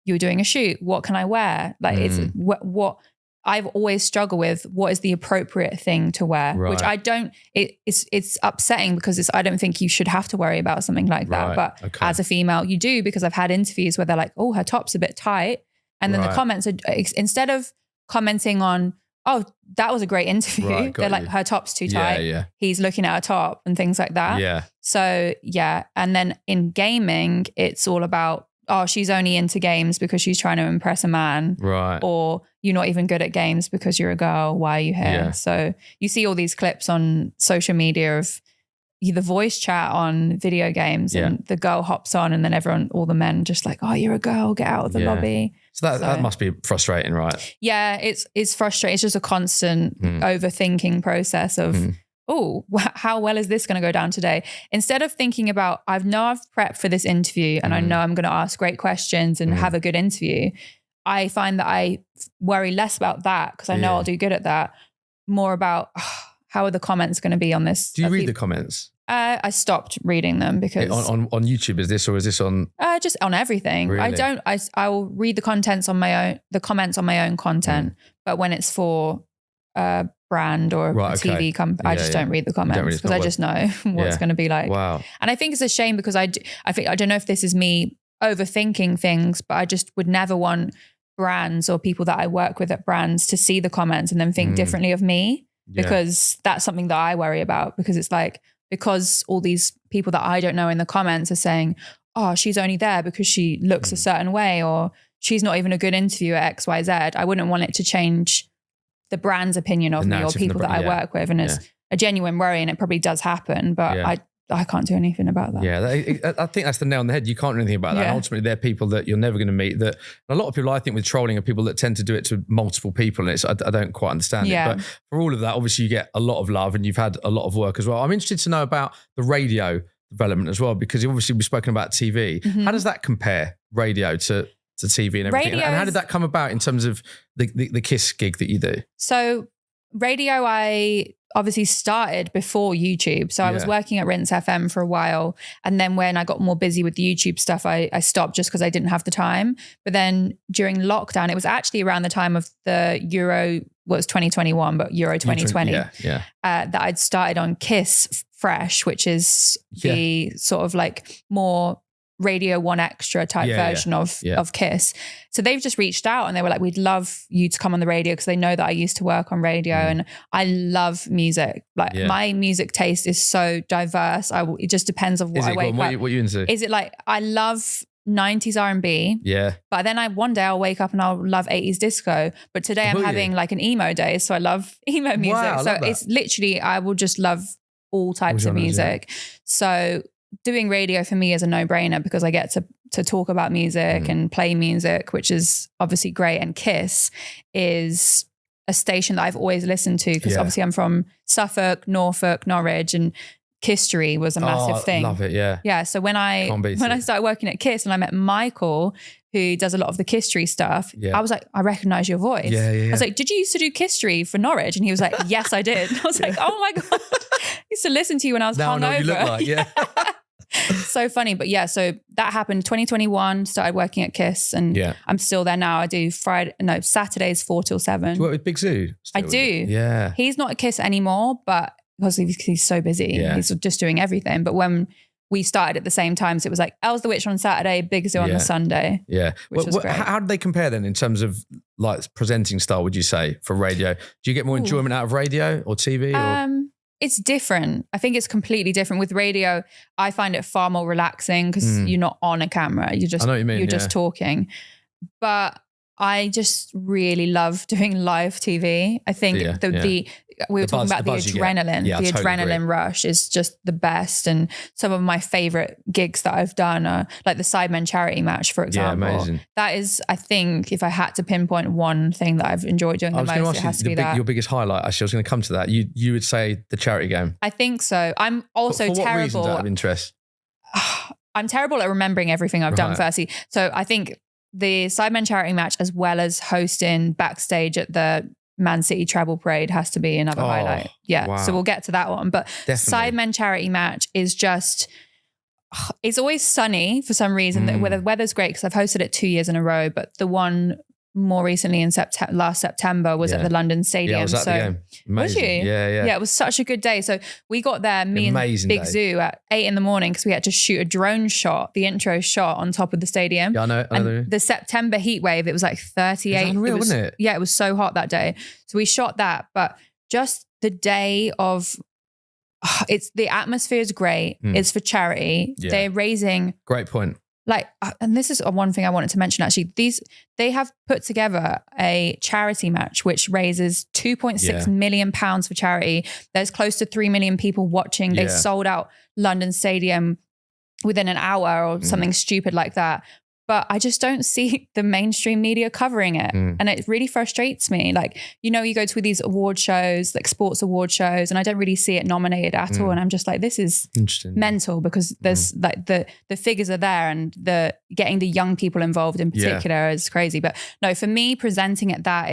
you're doing a shoot. What can I wear? Like it's what I've always struggled with. What is the appropriate thing to wear? Right. Which I don't, it's upsetting because I don't think you should have to worry about something like that. But as a female, you do, because I've had interviews where they're like, oh, her top's a bit tight. And then the comments are, instead of commenting on, oh, that was a great interview. They're like, her top's too tight. Yeah. He's looking at her top and things like that. Yeah. So yeah. And then in gaming, it's all about, oh, she's only into games because she's trying to impress a man. Right. Or you're not even good at games because you're a girl. Why are you here? Yeah. So you see all these clips on social media of the voice chat on video games and the girl hops on and then all the men just like, oh, you're a girl, get out of the lobby.
So that must be frustrating, right?
Yeah, it's frustrating. It's just a constant overthinking process of, oh, how well is this going to go down today? Instead of thinking about, I've prepped for this interview and I know I'm going to ask great questions and have a good interview. I find that I worry less about that because I know I'll do good at that. More about how are the comments going to be on this?
Do you read the comments?
I stopped reading them because
on YouTube is this, or is this on?
Just on everything. Really? I will read the comments on my own content, but when it's for a brand or a TV company, I just don't read the comments because I just know what it's going to be like. Wow. And I think it's a shame because I don't know if this is me overthinking things, but I just would never want brands or people that I work with at brands to see the comments and then think differently of me because that's something that I worry about because it's like, because all these people that I don't know in the comments are saying, oh, she's only there because she looks a certain way or she's not even a good interviewer at XYZ. I wouldn't want it to change the brand's opinion of me or people that I work with. And it's a genuine worry and it probably does happen, but I can't do anything about that.
Yeah, I think that's the nail on the head. You can't do anything about that. And ultimately, they're people that you're never going to meet. That a lot of people, I think, with trolling are people that tend to do it to multiple people. And I don't quite understand it. But for all of that, obviously, you get a lot of love and you've had a lot of work as well. I'm interested to know about the radio development as well, because obviously we've spoken about TV. How does that compare, radio to TV and everything? And how did that come about in terms of the KISS gig that you do?
So radio, I obviously started before YouTube. So I was working at Rinse FM for a while. And then when I got more busy with the YouTube stuff, I stopped just because I didn't have the time. But then during lockdown, it was actually around the time of the Euro, well, it was 2021, but Euro 2020, that I'd started on KISS Fresh, which is the sort of like more Radio 1 Extra type version of KISS. So they've just reached out and they were like, we'd love you to come on the radio because they know that I used to work on radio and I love music. Like my music taste is so diverse. It just depends on what I wake up.
What are you into?
Is it like, I love 90s R&B.
Yeah.
But then one day I'll wake up and I'll love 80s disco. But today I'm having like an emo day. So I love emo music.
Wow,
so it's literally, I will just love all types of music. Yeah. So doing radio for me is a no-brainer because I get to talk about music and play music, which is obviously great. And KISS is a station that I've always listened to because obviously I'm from Suffolk, Norfolk, Norwich, and history was a massive thing.
Love it, yeah.
Yeah, so when I started working at KISS and I met Michael, who does a lot of the history stuff, I was like, I recognize your voice.
Yeah.
I was like, did you used to do history for Norwich? And he was like, yes, I did. I was like, oh my God. I used to listen to you when I was hungover. Now I know what you look like, yeah. So funny. But yeah, so that happened 2021, started working at KISS and I'm still there now. I do Saturdays 4 till 7.
Do you work with Big Zoo?
I do.
Yeah.
He's not at KISS anymore, but because he's so busy, he's just doing everything. But when we started at the same time, so it was like Elz the Witch on Saturday, Big Zoo on the Sunday.
Yeah.
Which was great.
How do they compare then in terms of like presenting style, would you say, for radio? Do you get more enjoyment out of radio or TV?
It's different. I think it's completely different. With radio, I find it far more relaxing because you're not on a camera. You're just, I know what you mean, you're just talking. But I just really love doing live TV. I think we were talking about the adrenaline. The adrenaline rush is just the best. And some of my favorite gigs that I've done are like the Sidemen charity match, for example. Yeah, amazing. That is, I think, if I had to pinpoint one thing that I've enjoyed doing the most, it has to be that. Your
biggest highlight, actually, I was going to come to that. You would say the charity game.
I think so. I'm also
for what
terrible.
Reasons out of interest?
I'm terrible at remembering everything I've done, firstly. So I think the Sidemen charity match, as well as hosting backstage at the Man City Treble Parade, has to be another highlight. Yeah. Wow. So we'll get to that one. But Sidemen charity match is just, it's always sunny for some reason. The weather's great because I've hosted it 2 years in a row. But the one more recently in last September was at the London Stadium.
Yeah, I was at the game. Amazing.
Was you?
Yeah.
Yeah, it was such a good day. So we got there, me and Big Zoo, at 8 in the morning because we had to shoot a drone shot, the intro shot on top of the stadium.
Yeah, I know.
And the September heat wave, it was like 38.
It was unreal, wasn't it?
Yeah, it was so hot that day. So we shot that, but just the day of, the atmosphere is great. It's for charity. Yeah. They're raising.
Great point.
Like, and this is one thing I wanted to mention, actually. They have put together a charity match which raises £2.6 million for charity. There's close to 3 million people watching. They sold out London Stadium within an hour or something stupid like that. But I just don't see the mainstream media covering it. And it really frustrates me. Like, you go to these award shows, like sports award shows, and I don't really see it nominated at all. And I'm just like, this is mental because there's like the figures are there and the getting the young people involved in particular is crazy. But no, for me, presenting at that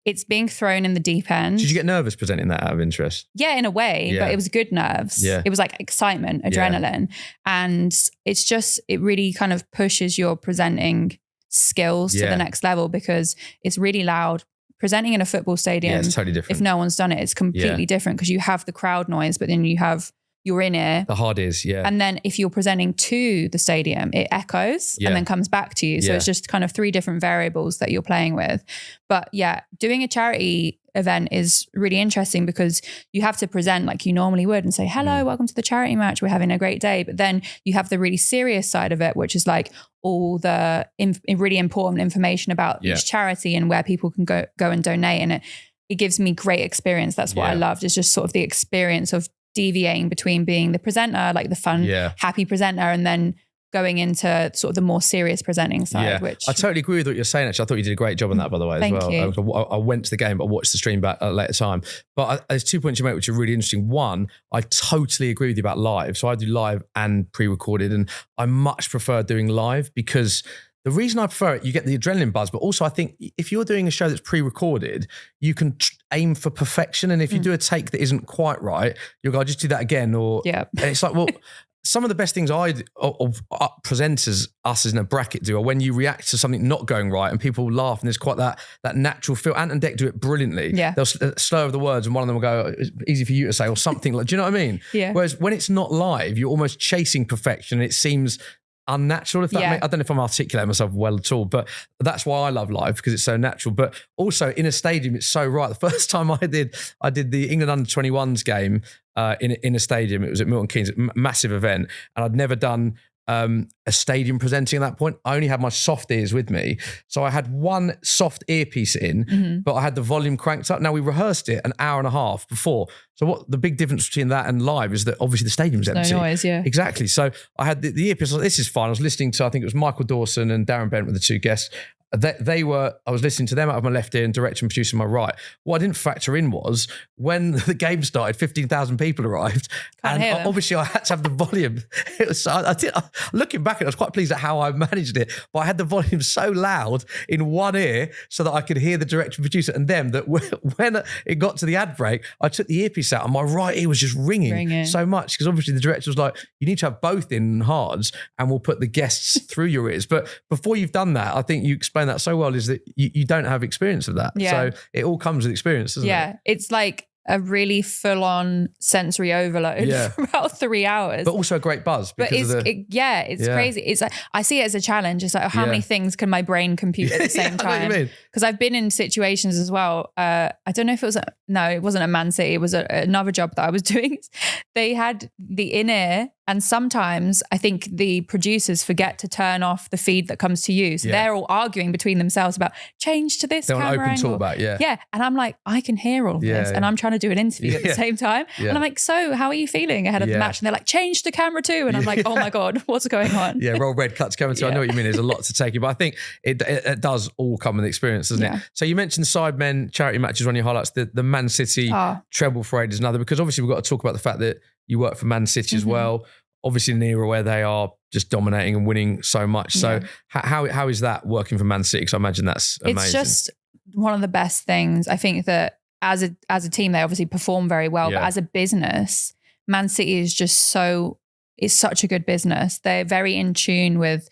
it's being thrown in the deep end.
Did you get nervous presenting that out of interest?
Yeah, in a way, but it was good nerves. Yeah. It was like excitement, adrenaline. And it really kind of pushes your presenting skills to the next level because it's really loud. Presenting in a football stadium,
it's totally different.
If no one's done it, it's completely different because you have the crowd noise, but then you have your in-ear.
The hard ears, yeah.
And then if you're presenting to the stadium, it echoes and then comes back to you. So it's just kind of 3 different variables that you're playing with. But yeah, doing a charity event is really interesting because you have to present like you normally would and say, hello, welcome to the charity match. We're having a great day. But then you have the really serious side of it, which is like all the really important information about each charity and where people can go and donate. And it gives me great experience. That's what I loved, is just sort of the experience of deviating between being the presenter, like the fun, happy presenter, and then going into sort of the more serious presenting side. Which
I totally agree with what you're saying. Actually, I thought you did a great job on that, by the way, as well.
Thank you.
I went to the game, but I watched the stream back at a later time. But there's 2 points you make which are really interesting. One, I totally agree with you about live. So I do live and pre-recorded, and I much prefer doing live because the reason I prefer it, you get the adrenaline buzz, but also I think if you're doing a show that's pre-recorded, you can aim for perfection. And if you do a take that isn't quite right, you'll go, just do that again. And it's like, well, some of the best things presenters, us as in a bracket, do are when you react to something not going right and people laugh and there's quite that natural feel. Ant and Dec do it brilliantly. Yeah. They'll slur over the words and one of them will go, it's easy for you to say, or something like, do you know what I mean?
Yeah.
Whereas when it's not live, you're almost chasing perfection and it seems unnatural, if that makes, I don't know if I'm articulating myself well at all, but that's why I love live, because it's so natural. But also in a stadium, it's so right. The first time I did the England under-21s game in a stadium. It was at Milton Keynes, massive event, and I'd never done a stadium presenting at that point. I only had my soft ears with me. So I had one soft earpiece in, but I had the volume cranked up. Now we rehearsed it an hour and a half before. So what the big difference between that and live is that obviously the stadium's empty.
No noise, yeah.
Exactly. So I had the earpiece. I was like, this is fine. I was listening to, I think it was Michael Dawson and Darren Bent were the two guests. I was listening to them out of my left ear and director and producer on my right. What I didn't factor in was when the game started, 15,000 people arrived. And obviously I had to have the volume. It was, looking back, I was quite pleased at how I managed it, but I had the volume so loud in one ear so that I could hear the director and producer and them, that when it got to the ad break, I took the earpiece out and my right ear was just ringing so much, because obviously the director was like, you need to have both in hards and we'll put the guests through your ears. But before you've done that, I think you explained that so well, is that you don't have experience of that. So it all comes with experience, doesn't it?
Yeah, it's like a really full-on sensory overload for about 3 hours.
But also a great buzz.
But it's crazy. It's like, I see it as a challenge. It's like, how many things can my brain compute at the same time? I know what you mean. Because I've been in situations as well. I don't know if it was, it wasn't a Man City. It was another job that I was doing. They had the in-ear, and sometimes I think the producers forget to turn off the feed that comes to you. So they're all arguing between themselves about change to this camera
open
angle.
Talk about,
Yeah. And I'm like, I can hear all of this. And I'm trying to do an interview at the same time. And I'm like, so how are you feeling ahead of the match? And they're like, change the camera too. And I'm like, oh my God, what's going on?
Roll red cuts coming too. I know what you mean. There's a lot to take in, but I think it does all come with experience, doesn't it? So you mentioned Sidemen charity matches, one of your highlights. The Man City treble parade is another, because obviously we've got to talk about the fact that you work for Man City as well. Obviously in an era where they are just dominating and winning so much. So how is that working for Man City? Because I imagine that's amazing.
It's just one of the best things. I think that as a team, they obviously perform very well, but as a business, Man City is just it's such a good business. They're very in tune with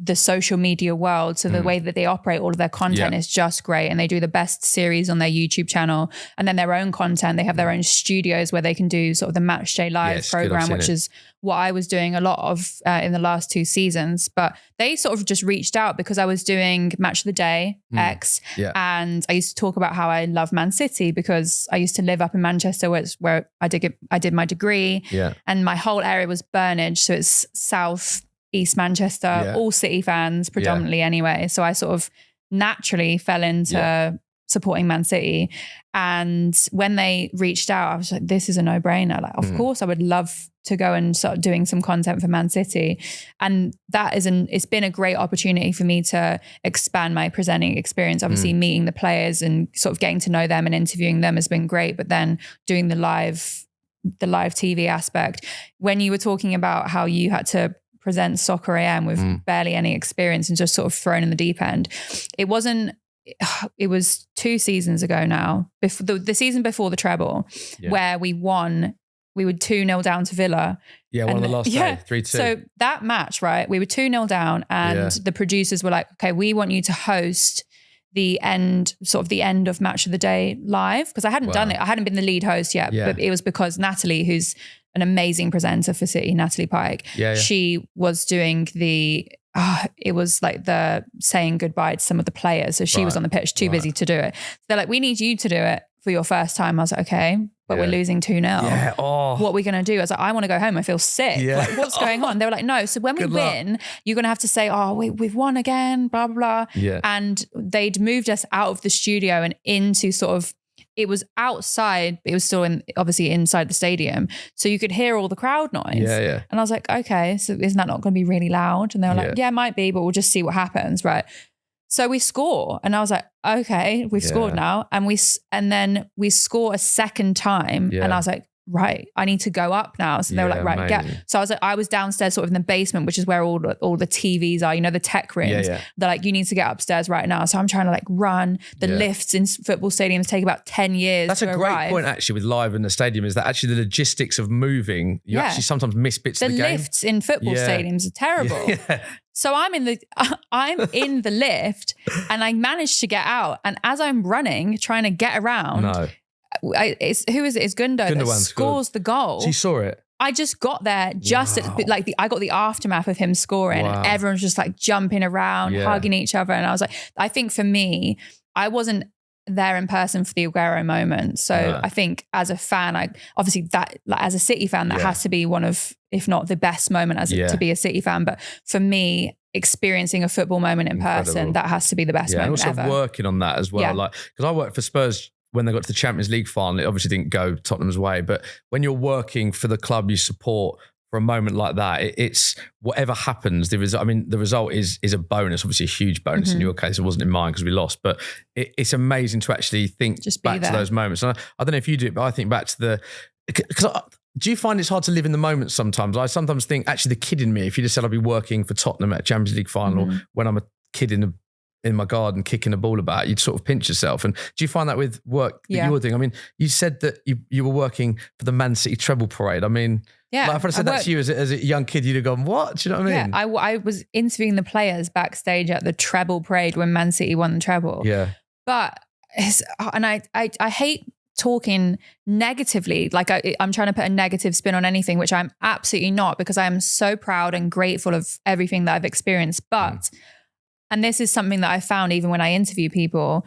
the social media world. So the way that they operate all of their content is just great. And they do the best series on their YouTube channel, and then their own content. They have their own studios where they can do sort of the Match Day Live program, which is what I was doing a lot of in the last 2 seasons. But they sort of just reached out because I was doing Match of the Day X. And I used to talk about how I love Man City because I used to live up in Manchester, where I did my degree. And my whole area was Burnage. So it's South East Manchester, all City fans predominantly anyway. So I sort of naturally fell into supporting Man City. And when they reached out, I was like, this is a no-brainer. Like, of course I would love to go and start doing some content for Man City. And that it's been a great opportunity for me to expand my presenting experience. Obviously meeting the players and sort of getting to know them and interviewing them has been great. But then doing the live TV aspect, when you were talking about how you had to present Soccer AM with barely any experience and just sort of thrown in the deep end. It was 2 seasons ago now, before the season before the treble, where we won. We were 2-0 down to Villa.
One of the last day, 3-2.
So that match, right, we were 2-0 down, and the producers were like, okay, we want you to host the end of Match of the Day live, because I hadn't done it. I hadn't been the lead host yet, but it was because Natalie, who's an amazing presenter for City, Natalie Pike, she was doing it was like the saying goodbye to some of the players. So she was on the pitch, too busy to do it. So they're like, we need you to do it for your first time. I was like, okay, but we're losing 2-0. What are we going to do? I was like, I want to go home. I feel sick. Like, what's going on? They were like, no. So when we win, you're going to have to say, oh, we've won again, blah, blah, blah. And they'd moved us out of the studio and into sort of, it was outside, but it was still obviously inside the stadium. So you could hear all the crowd noise. And I was like, okay, so isn't that not going to be really loud? And they were like, yeah, it might be, but we'll just see what happens. Right. So we score. And I was like, okay, we've scored now. And then we score a second time. And I was like, right, I need to go up now. So they were like, right, So I was downstairs sort of in the basement, which is where all the TVs are, the tech rooms. They're like, you need to get upstairs right now. So I'm trying to like run. The lifts in football stadiums take about 10 years.
That's a great point actually with live in the stadium, is that actually the logistics of moving, you actually sometimes miss bits of the game.
The lifts in football stadiums are terrible. So I'm in the lift and I managed to get out. And as I'm running, trying to get around, who is it? It's Gundo that scores the goal.
So you saw it?
I just got there I got the aftermath of him scoring, and everyone's just like jumping around, hugging each other. And I was like, I think for me, there in person for the Aguero moment. So I think as a fan, obviously that, like, as a City fan, that has to be one of, if not the best moment to be a City fan. But for me, experiencing a football moment in person, that has to be the best moment
and also
ever.
working on that as well.
Yeah.
Like, because I worked for Spurs when they got to the Champions League final. It obviously didn't go Tottenham's way, but when you're working for the club you support for a moment like that, it's whatever happens. The result is a bonus, obviously a huge bonus. In your case, it wasn't in mine because we lost, but it's amazing to actually think back to those moments. And I don't know if you do it, but I think back to do you find it's hard to live in the moment sometimes? I sometimes think, actually, the kid in me, if you just said I'd be working for Tottenham at a Champions League final when I'm a kid in my garden kicking a ball about, you'd sort of pinch yourself. And do you find that with work that you're doing? I mean, you said that you were working for the Man City treble parade. I mean, like if I said that to you as a young kid, you'd have gone, what? Do you know what I mean?
Yeah, I was interviewing the players backstage at the treble parade when Man City won the treble.
Yeah.
But, I hate talking negatively, like I'm trying to put a negative spin on anything, which I'm absolutely not, because I am so proud and grateful of everything that I've experienced. But, and this is something that I found even when I interview people,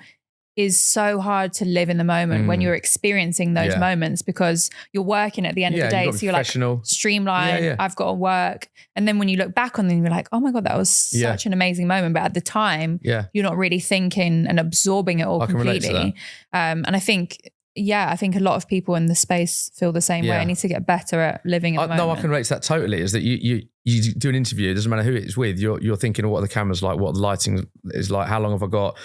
is so hard to live in the moment when you're experiencing those moments, because you're working at the end of the day. So you're like, streamline, I've got to work. And then when you look back on them, you're like, oh my God, that was such an amazing moment. But at the time, you're not really thinking and absorbing it all completely. And I think a lot of people in the space feel the same way. I need to get better at living in the moment.
No, I can relate to that totally. Is that you do an interview, it doesn't matter who it's with, you're thinking, what are the cameras like, what the lighting is like, how long have I got,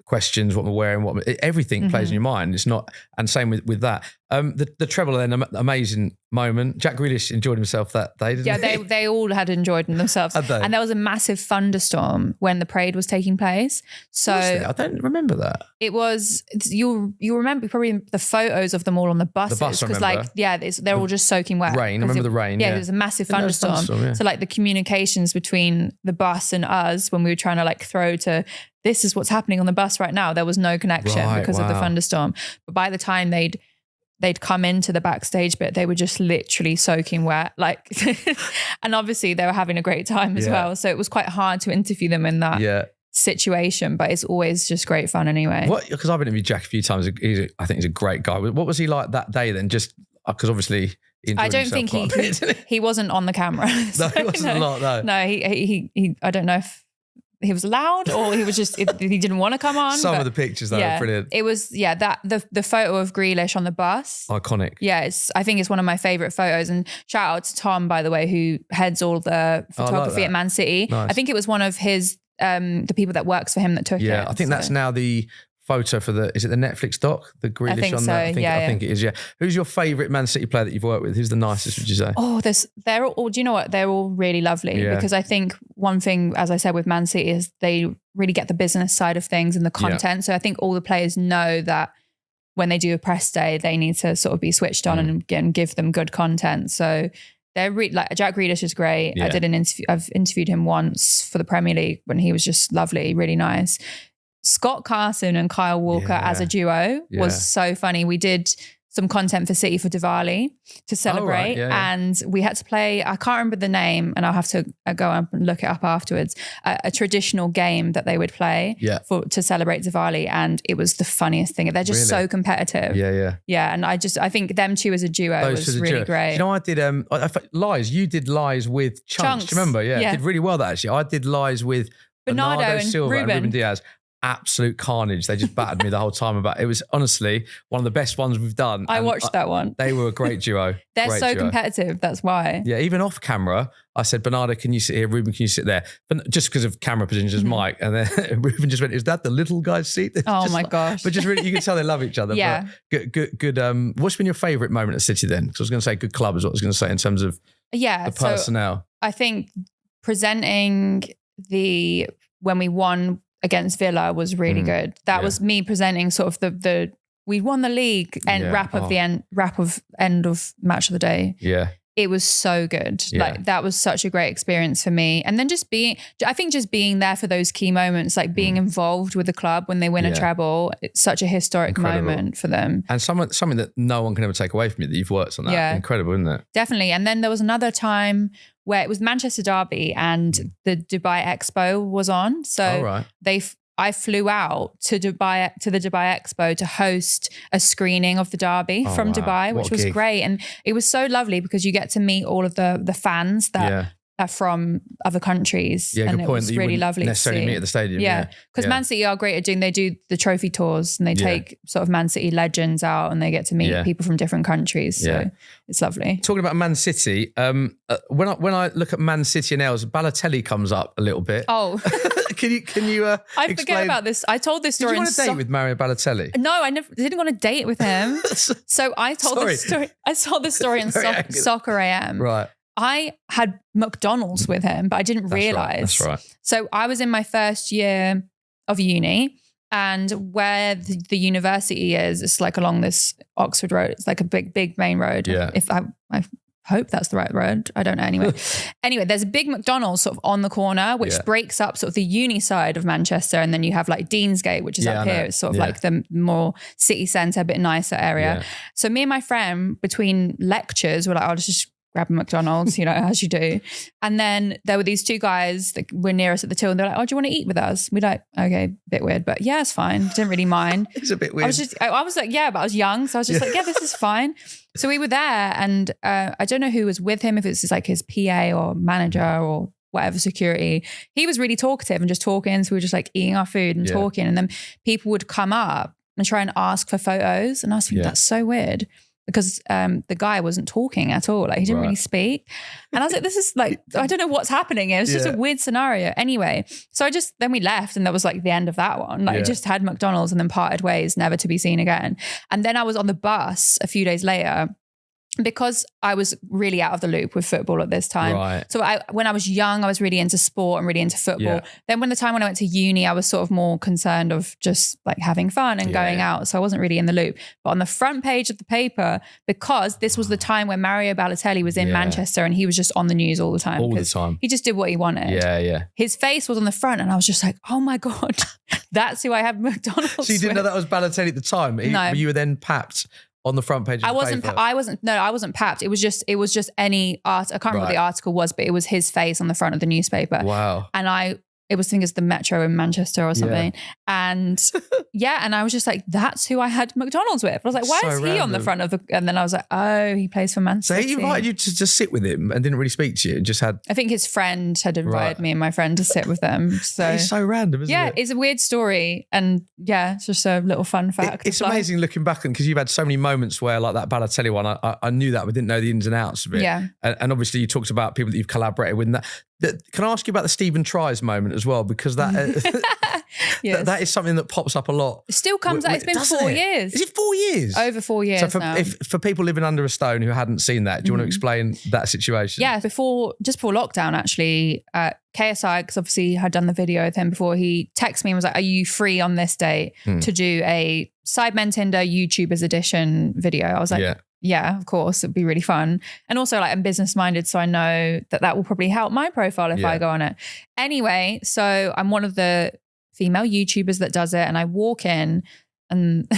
questions, what I'm wearing, everything plays in your mind. It's not, and same with that. The treble then, amazing moment. Jack Grealish enjoyed himself that day, didn't he?
They all had enjoyed themselves. And there was a massive thunderstorm when the parade was taking place. So
I don't remember that.
It was, you'll remember probably the photos of them all on the buses. Because they're all just soaking wet.
Rain, I remember the rain.
Yeah, there was a massive thunderstorm. So like the communications between the bus and us when we were trying to like throw to, this is what's happening on the bus right now, there was no connection because of the thunderstorm. But by the time they'd come into the backstage bit, they were just literally soaking wet. Like, and obviously they were having a great time as well. So it was quite hard to interview them in that situation, but it's always just great fun anyway.
Because I've interviewed Jack a few times. I think he's a great guy. What was he like that day then? Just because obviously
I don't think he wasn't on the camera.
No, he wasn't a lot though.
No, he I don't know if he was loud or he was just, he didn't want to come on.
Some of the pictures though are brilliant.
It was, that the photo of Grealish on the bus.
Iconic.
Yeah, I think it's one of my favourite photos. And shout out to Tom, by the way, who heads all the photography at Man City. Nice. I think it was one of his, the people that works for him that took it.
Yeah, I think that's now the photo for is it the Netflix doc, the Grealish
I think
on
so,
that? I think it is, yeah. Who's your favourite Man City player that you've worked with? Who's the nicest, would you say?
Oh, they're all, do you know what? They're all really lovely because I think one thing, as I said with Man City, is they really get the business side of things and the content. Yeah. So I think all the players know that when they do a press day, they need to sort of be switched on and give them good content. So they're like Jack Grealish is great. Yeah. I've interviewed him once for the Premier League when he was just lovely, really nice. Scott Carson and Kyle Walker as a duo was so funny. We did some content for City for Diwali to celebrate and we had to play, I can't remember the name and I'll have to go up and look it up afterwards, a traditional game that they would play to celebrate Diwali, and it was the funniest thing. They're just so competitive. Yeah, and I think them two as a duo was really great.
You know, I did Lies. You did Lies with Chunks. Do you remember? Yeah, did really well that actually. I did Lies with
Bernardo and
Silva
Ruben.
And Ruben Diaz. Absolute carnage. They just battered me the whole time about it. Was honestly one of the best ones we've done.
I watched that one.
They were a great duo.
They're so competitive. That's why.
Yeah, even off camera, I said, Bernardo, can you sit here? Ruben, can you sit there? But just because of camera positions as Mike. And then Ruben just went, is that the little guy's seat?
Oh my gosh.
But just really, you can tell they love each other.
Yeah.
But good. What's been your favourite moment at City then? Because I was going to say good club is what I was going to say in terms of the personnel.
So I think presenting when we won against Villa was really good. That was me presenting sort of the we won the league and wrap of end of match of the day.
Yeah.
It was so good. Yeah. Like that was such a great experience for me. And then just being there for those key moments, like being involved with the club when they win a treble, it's such a historic moment for them.
And something that no one can ever take away from you, that you've worked on that. Yeah. Incredible, isn't it?
Definitely. And then there was another time where it was Manchester Derby and the Dubai Expo was on. So I flew out to Dubai, to the Dubai Expo, to host a screening of the derby from Dubai, which was great. And it was so lovely because you get to meet all of the fans that are from other countries.
Yeah,
and
good
it
point.
was
that you
really lovely
necessarily
to see.
meet at the stadium.
Yeah, because Man City are great at they do the trophy tours and they take sort of Man City legends out and they get to meet people from different countries. So it's lovely. Talking
about Man City, when I look at Man City and Elz, Balotelli comes up a little bit.
Oh.
Can you
I forget about this. I told this story.
Did you want to date with Mario Balotelli?
No, I didn't want to date with him. So I told this story. I told this story in Soccer AM.
Right.
I had McDonald's with him, but I didn't realize.
That's right.
So I was in my first year of uni, and where the university is, it's like along this Oxford Road. It's like a big main road.
Yeah.
If I hope that's the right road. I don't know. Anyway, there's a big McDonald's sort of on the corner, which breaks up sort of the uni side of Manchester. And then you have like Deansgate, which is up here. It's sort of like the more city centre, a bit nicer area. Yeah. So me and my friend, between lectures, were like, I'll just grab a McDonald's, as you do. And then there were these two guys that were near us at the till and they're like, oh, do you want to eat with us? We're like, okay, a bit weird, but yeah, it's fine. Didn't really mind.
It's a bit weird.
I was like, yeah, but I was young. So I was just like, yeah, this is fine. So we were there and I don't know who was with him, if it's just like his PA or manager or whatever, security. He was really talkative and just talking. So we were just like eating our food and talking. And then people would come up and try and ask for photos. And I was thinking, that's so weird. Because the guy wasn't talking at all. Like he didn't really speak. And I was like, this is like, I don't know what's happening. It was just a weird scenario. Anyway, so then we left and that was like the end of that one. Like I just had McDonald's and then parted ways, never to be seen again. And then I was on the bus a few days later because I was really out of the loop with football at this time.
Right.
So when I was young, I was really into sport and really into football. Then when I went to uni, I was sort of more concerned of just like having fun and going out. So I wasn't really in the loop. But on the front page of the paper, because this was the time when Mario Balotelli was in Manchester and he was just on the news all the time.
All the time.
He just did what he wanted.
Yeah, yeah.
His face was on the front and I was just like, oh my God, that's who I have McDonald's
So you didn't know that was Balotelli at the time?
No.
You were then papped on the front page of the paper.
I wasn't papped. It was just any art. I can't remember what the article was, but it was his face on the front of the newspaper.
Wow.
And it was, I think it's the Metro in Manchester or something. And and I was just like, that's who I had McDonald's with. I was like, why is he on the front of and then I was like, oh, he plays for Man City.
So he invited you to just sit with him and didn't really speak to you and just had...
I think his friend had invited me and my friend to sit with them. So
it's so random, isn't it?
Yeah, it's a weird story. And it's just a little fun fact.
It's amazing looking back because you've had so many moments where like that Balotelli one, I knew that, but didn't know the ins and outs of it.
Yeah.
And obviously you talked about people that you've collaborated with. Can I ask you about the Stephen Tries moment as well? Because that that is something that pops up a lot.
It still comes out. It's been 4 years.
Is it 4 years?
Over 4 years
so
now.
For people living under a stone who hadn't seen that, do you want to explain that situation?
Yeah, just before lockdown actually, KSI, because obviously I had done the video with him before, he texted me and was like, are you free on this date to do a Sidemen Tinder YouTubers edition video? I was like, yeah, of course, it'd be really fun. And also like I'm business minded, so I know that will probably help my profile if I go on it. Anyway, so I'm one of the female YouTubers that does it and I walk in and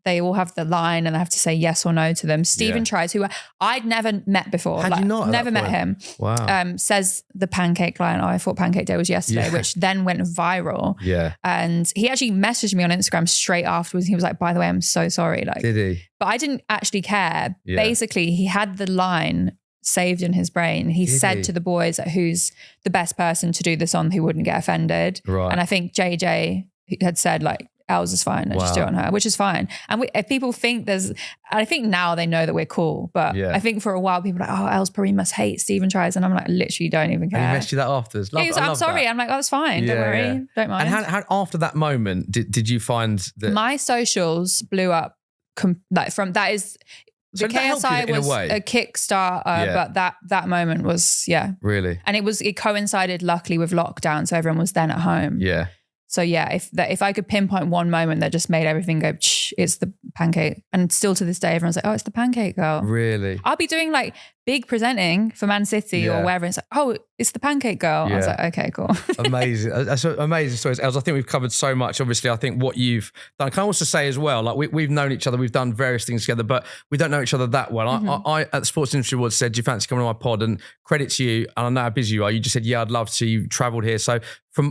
they all have the line and I have to say yes or no to them. Stephen Tries, who I'd never met before.
Had you not?
Never met him.
Wow.
Says the pancake line. Oh, I thought Pancake Day was yesterday, which then went viral.
Yeah.
And he actually messaged me on Instagram straight afterwards. He was like, by the way, I'm so sorry. Like,
did he?
But I didn't actually care.
Yeah.
Basically, he had the line saved in his brain. He said to the boys who's the best person to do this on who wouldn't get offended.
Right.
And I think JJ had said like, Elz is fine. Let's just do it on her, which is fine. And if people think I think now they know that we're cool, but I think for a while people were like, oh, Elz probably must hate Stephen Tries. And I'm like, literally don't even care.
And he messaged you that afterwards.
I'm sorry. That. I'm like, oh, that's fine. Don't worry. Don't mind.
And how after that moment, did you find that?
My socials blew up from that is... The KSI was a Kickstarter, but that moment was,
Really?
And it coincided luckily with lockdown. So everyone was then at home.
Yeah.
So if I could pinpoint one moment that just made everything go, it's the pancake. And still to this day, everyone's like, oh, it's the pancake girl.
Really?
I'll be doing like big presenting for Man City or wherever. It's like, oh, it's the pancake girl. I was like, okay, cool.
Amazing. That's amazing stories. Elz, I think we've covered so much. Obviously, I think what you've done, can I also say as well, like we've known each other, we've done various things together, but we don't know each other that well. I at the Sports Industry Awards said, do you fancy coming on my pod? And credit to you, and I know how busy you are. You just said, yeah, I'd love to. You travelled here. So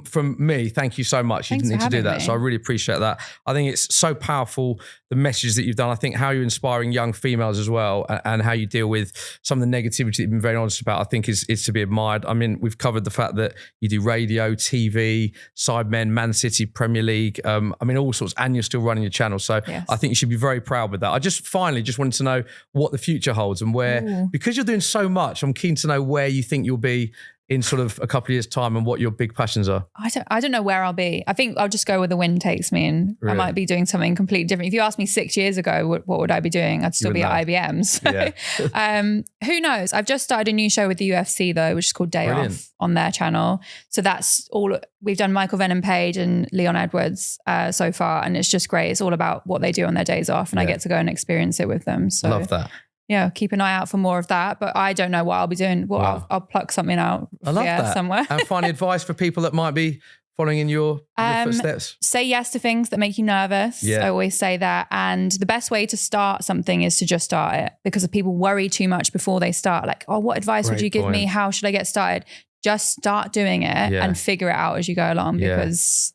from me, thank you so much. You didn't need to do that. So I really appreciate that. I think it's so powerful, the messages that you've done. I think how you're inspiring young females as well, and how you deal with some of the negativity that you've been very honest about, I think is to be admired. I mean, we've covered the fact that you do radio, TV, Sidemen, Man City, Premier League, I mean, all sorts, and you're still running your channel. So yes. I think you should be very proud with that. I just finally wanted to know what the future holds and where, because you're doing so much, I'm keen to know where you think you'll be in sort of a couple of years' time and what your big passions are.
I don't know where I'll be. I think I'll just go where the wind takes me, and really? I might be doing something completely different. If you asked me 6 years ago, what would I be doing? I'd still be at IBM. So, yeah. Who knows? I've just started a new show with the UFC though, which is called Day Off on their channel. So that's all. We've done Michael Venom Page and Leon Edwards so far, and it's just great. It's all about what they do on their days off, and I get to go and experience it with them. So
love that.
Yeah, keep an eye out for more of that. But I don't know what I'll be doing. Well, I'll pluck something out.
I love that.
Somewhere.
And final advice for people that might be following in your footsteps?
Say yes to things that make you nervous. Yeah. I always say that. And the best way to start something is to just start it, because if people worry too much before they start, like, oh, what advice would you give me? How should I get started? Just start doing it and figure it out as you go along, because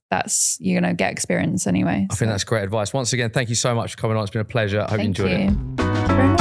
you're going to get experience anyway.
I think that's great advice. Once again, thank you so much for coming on. It's been a pleasure. I hope you enjoyed it.